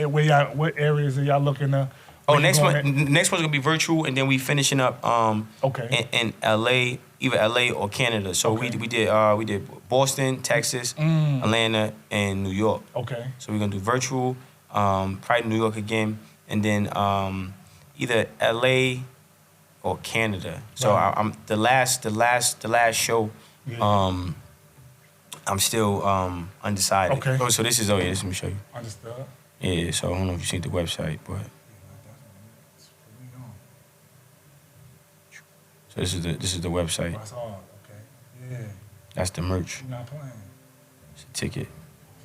areas are y'all looking to? Next one's gonna be virtual, and then we finishing up in LA, either LA or Canada. So we did Boston, Texas, Atlanta, and New York. Okay. So we're gonna do virtual, probably New York again, and then either LA or Canada. So I'm the last show. Yeah. I'm still undecided. Okay. Oh, so this is let me show you. Understood. Yeah. So I don't know if you've seen the website, but. So this is the website. That's all. Okay. Yeah. That's the merch. You're not playing. It's a ticket.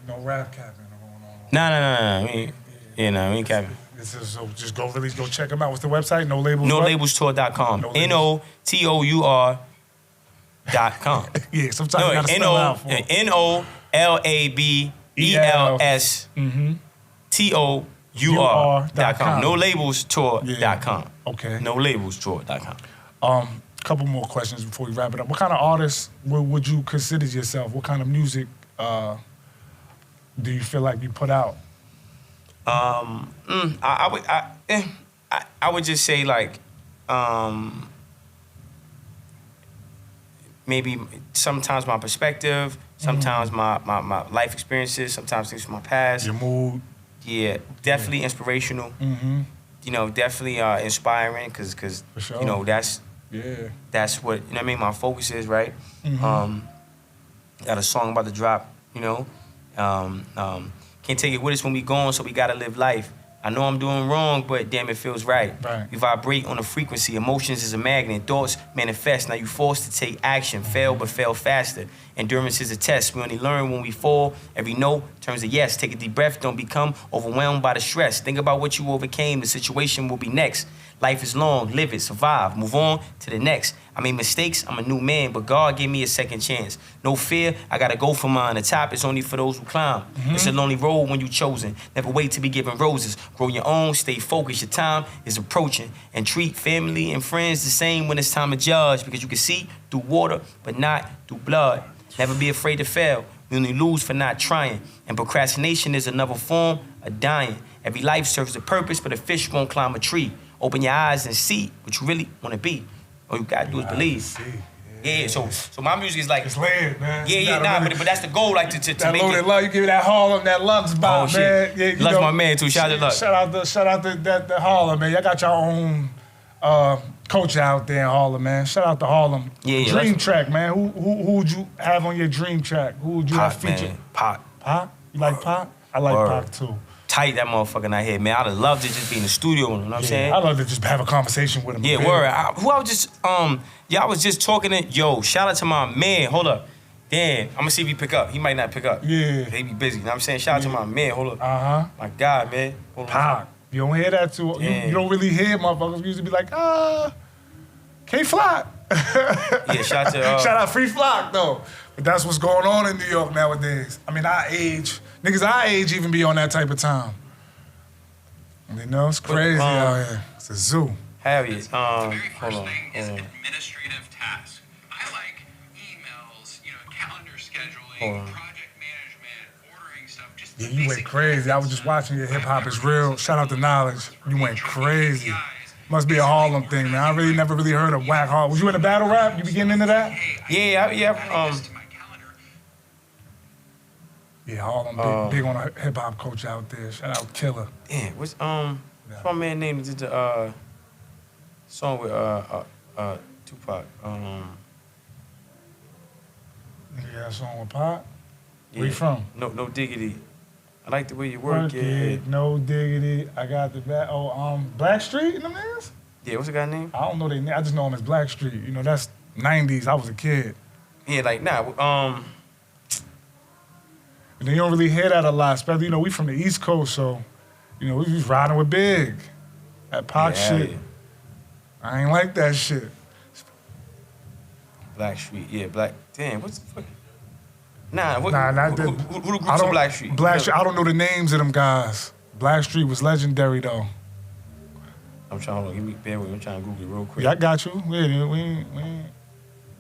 No rap capping going on. No. We ain't capping. So just go check them out. What's the website? No Labels. NoLabelsTour.com. NOTOUR.com. Yeah. Sometimes you gotta spell it out for NOLABELSTOUR.com. NoLabelsTour.com. Okay. NoLabelsTour.com. Couple more questions before we wrap it up. What kind of artist would you consider yourself? What kind of music do you feel like you put out? I would just say like maybe sometimes my perspective, sometimes my life experiences, sometimes things from my past. Your mood. Yeah, definitely inspirational. Mm-hmm. Definitely inspiring because sure. That's what my focus is, right? Mm-hmm. Got a song about to drop, can't take it with us when we gone, so we gotta live life. I know I'm doing wrong, but damn, it feels right. Right. We vibrate on a frequency. Emotions is a magnet. Thoughts manifest. Now you forced to take action. Fail, but fail faster. Endurance is a test. We only learn when we fall. Every no turns a yes. Take a deep breath. Don't become overwhelmed by the stress. Think about what you overcame. The situation will be next. Life is long. Live it. Survive. Move on to the next. I made mistakes. I'm a new man, but God gave me a second chance. No fear. I gotta go for mine. The top is only for those who climb. It's a lonely road when you chosen. Never wait to be given roses. Grow your own. Stay focused. Your time is approaching. And treat family and friends the same when it's time to judge, because you can see through water, but not through blood. Never be afraid to fail. We only lose for not trying. And procrastination is another form of dying. Every life serves a purpose, but a fish won't climb a tree. Open your eyes and see what you really want to be. All you gotta do is believe. Yeah, so my music is like... It's layered, man. Yeah, but that's the goal, like, to that make loaded it... love, you give it that Harlem, that Lux bop, man. Yeah, you Lux know, my man, too. Shout out to Lux. Shout out to that Harlem, man. Y'all got your own culture out there in Harlem, man. Shout out to Harlem. Yeah, Dream track, man. Who would you have on your dream track? Who would you have featured? Pac. Pac? You like Pac? I like Pac, too. Tight that motherfucker out here, man. I'd have loved to just be in the studio, you know what I'm saying? I'd love to just have a conversation with him. Yeah, word. I was just talking to, shout out to my man, hold up. Damn, I'm gonna see if he pick up. He might not pick up. Yeah. He be busy, you know what I'm saying? Shout out to my man, hold up. My God, man. Hold Pac. You don't hear that too. You don't really hear motherfuckers usually be like, K-Flock. Yeah, shout out to... shout out Free Flock, though. But that's what's going on in New York nowadays. I mean, niggas our age even be on that type of time. You know, it's crazy out here. It's a zoo. Hell yeah. Hold on. Administrative task. I like emails, calendar scheduling, project management, ordering stuff. Just yeah, you went crazy. I was just watching your Hip Hop Is Real. Shout out to Knowledge. You went crazy. Must be a Harlem thing, man. I never really heard of Whack Harlem. Was you in a battle rap? You be getting into that? Yeah. Yeah, Harlem big on a hip hop culture out there. Shout out Killer. Damn, what's my man name did the song with Tupac? You got a song with Pac? Yeah. Where you from? No Diggity. I like the way you work it. No Diggity. I got the back. Blackstreet in them niggas? Yeah, what's the guy's name? I don't know their name. I just know him as Blackstreet. You know, that's 90s. I was a kid. Yeah, like, And you don't really hear that a lot, especially, we from the East Coast, so, we was riding with Big. That Pac shit. Yeah. I ain't like that shit. Blackstreet, damn, what's the fuck? Who the groups of Blackstreet? Blackstreet, I don't know the names of them guys. Blackstreet was legendary, though. I'm trying to, bear with me, I'm trying to Google it real quick. Yeah, I got you. We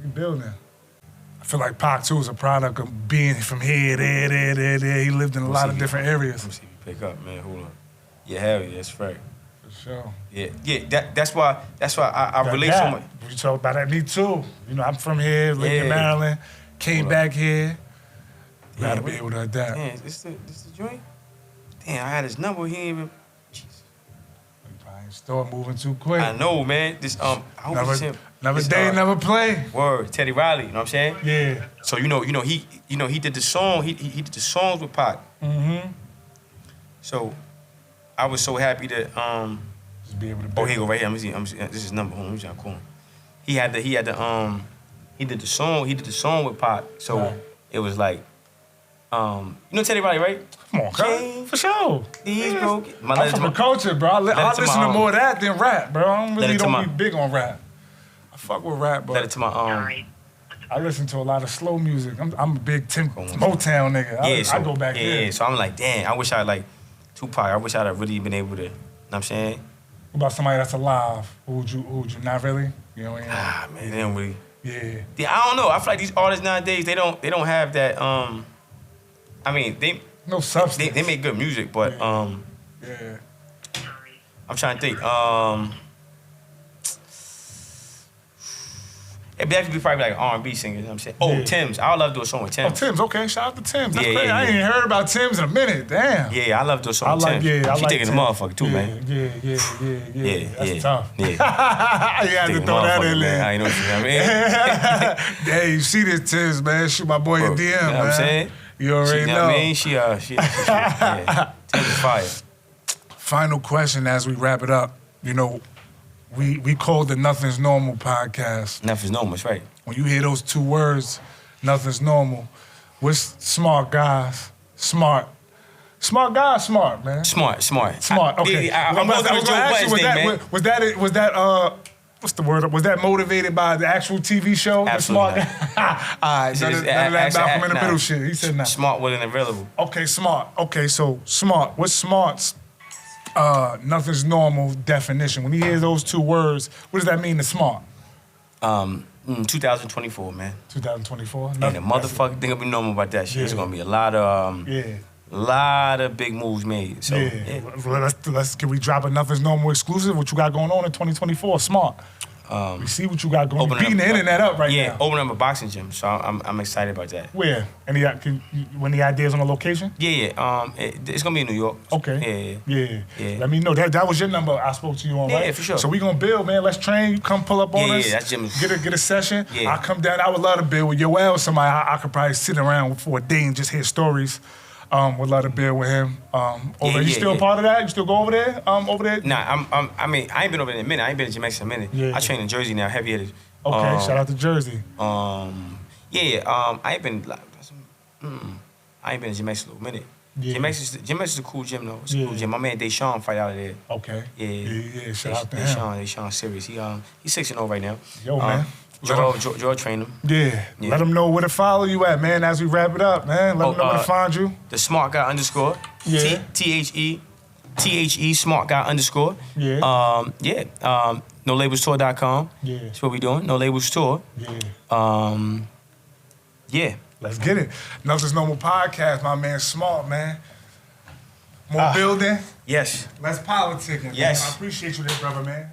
building. I feel like Pac, too, is a product of being from here, there. He lived in a lot of different areas. Let me see if you pick up, man. Hold on. Yeah, hell yeah, that's right. For sure. Yeah. That's why I relate so much. You talk about that, me too. I'm from here, lived in Maryland, came back here. Gotta be able to adapt. Damn, this the joint? Damn, I had his number. He ain't even. Jesus. You probably start moving too quick. I know, man. This I hope it's him. Never day, never play. Word, Teddy Riley. You know what I'm saying? Yeah. So he did the song. He did the songs with Pac. Mm-hmm. So I was so happy to just be able to. Oh, here you go right here. Let me see. This is his number. Hold on, let me try to call him. He did the song. He did the song with Pac. So it was like. Teddy Riley, right? Come on, cuz. For sure. He's broke. I'm from the culture, bro. I listen to more of that than rap, bro. I don't be big on rap. I fuck with rap, but let it to my I listen to a lot of slow music. I'm a big Motown nigga. I go back there. Yeah, so I'm like, damn, I wish I like Tupac. I wish I'd have really been able to, you know what I'm saying? What about somebody that's alive? Who would you not really? Man, they don't really. Yeah. I don't know. I feel like these artists nowadays, they don't have that, I mean, they no substance. They make good music, but yeah. I'm trying to think. It'd have to be probably like R&B singers, you know what I'm saying? Oh, Tim's. I would love to do a song with Tim's. Oh, Tim's, okay. Shout out to Tim's. That's crazy. I ain't heard about Tim's in a minute. Damn. Yeah, I love to do a song with Tim's. She taking the motherfucker too, man. Yeah. That's tough. Yeah. You had to throw that in there. I know what I mean? Hey, you see this, Tim's, man. Shoot my boy a DM, man. You know what I'm saying? You already know. What I mean? She yeah. Tim's is fire. Final question as we wrap it up. You know, we called the Nothing's Normal podcast. Nothing's normal, that's right. When you hear those two words, nothing's normal, what's smart guys? Smart. Smart guys, smart, man. Smart. Okay. I'm going to Joe Budden's thing, man. Was that what's the word? Was that motivated by the actual TV show? Absolutely. The smart guy? All right, none of that Malcolm in the Middle shit. He said no. Smart, willing, and available. Okay, smart. Okay, so smart. What's smart's nothing's normal definition? When you hear those two words, what does that mean to smart? 2024, man. 2024? And the motherfucking thing will be normal about that shit. There's gonna be a lot of big moves made. So let's can we drop a Nothing's Normal exclusive? What you got going on in 2024? Smart. We see what you got going. You're beating the internet up right now. Yeah, opening up a boxing gym, so I'm excited about that. Where? Any ideas on the location? Yeah. It's gonna be in New York. Okay. Yeah. Let me know. That was your number I spoke to you on, right? Yeah, for sure. So we gonna build, man. Let's train. You come pull up on us. Yeah, that gym is... Get a session. Yeah. I'll come down. I would love to build with Yoel or somebody. I could probably sit around for a day and just hear stories. Would love to build with him. You still part of that? You still go over there? Nah, I ain't been over there in a minute. I ain't been to Jamaica in a minute. Yeah. I train in Jersey now, heavy hitters. Okay, shout out to Jersey. I ain't been to Jamaica in a minute. Yeah. Jamaica's a cool gym though. It's a cool gym. My man Deshaun fight out of there. Okay. Yeah. Shout out to him. Deshaun serious. He's 6-0 right now. Yo, man. George train him. Yeah. Let them know where to follow you at, man, as we wrap it up, man. Let them know where to find you. The Smart Guy _. Yeah. THE Smart Guy _. Yeah. NoLabelsTour.com. Yeah. That's what we doing. No Labels Tour. Yeah. Let's get it. Nothing's Normal podcast, my man. Smart, man. More building. Yes. Less politicking. Yes. Man. I appreciate you there, brother, man.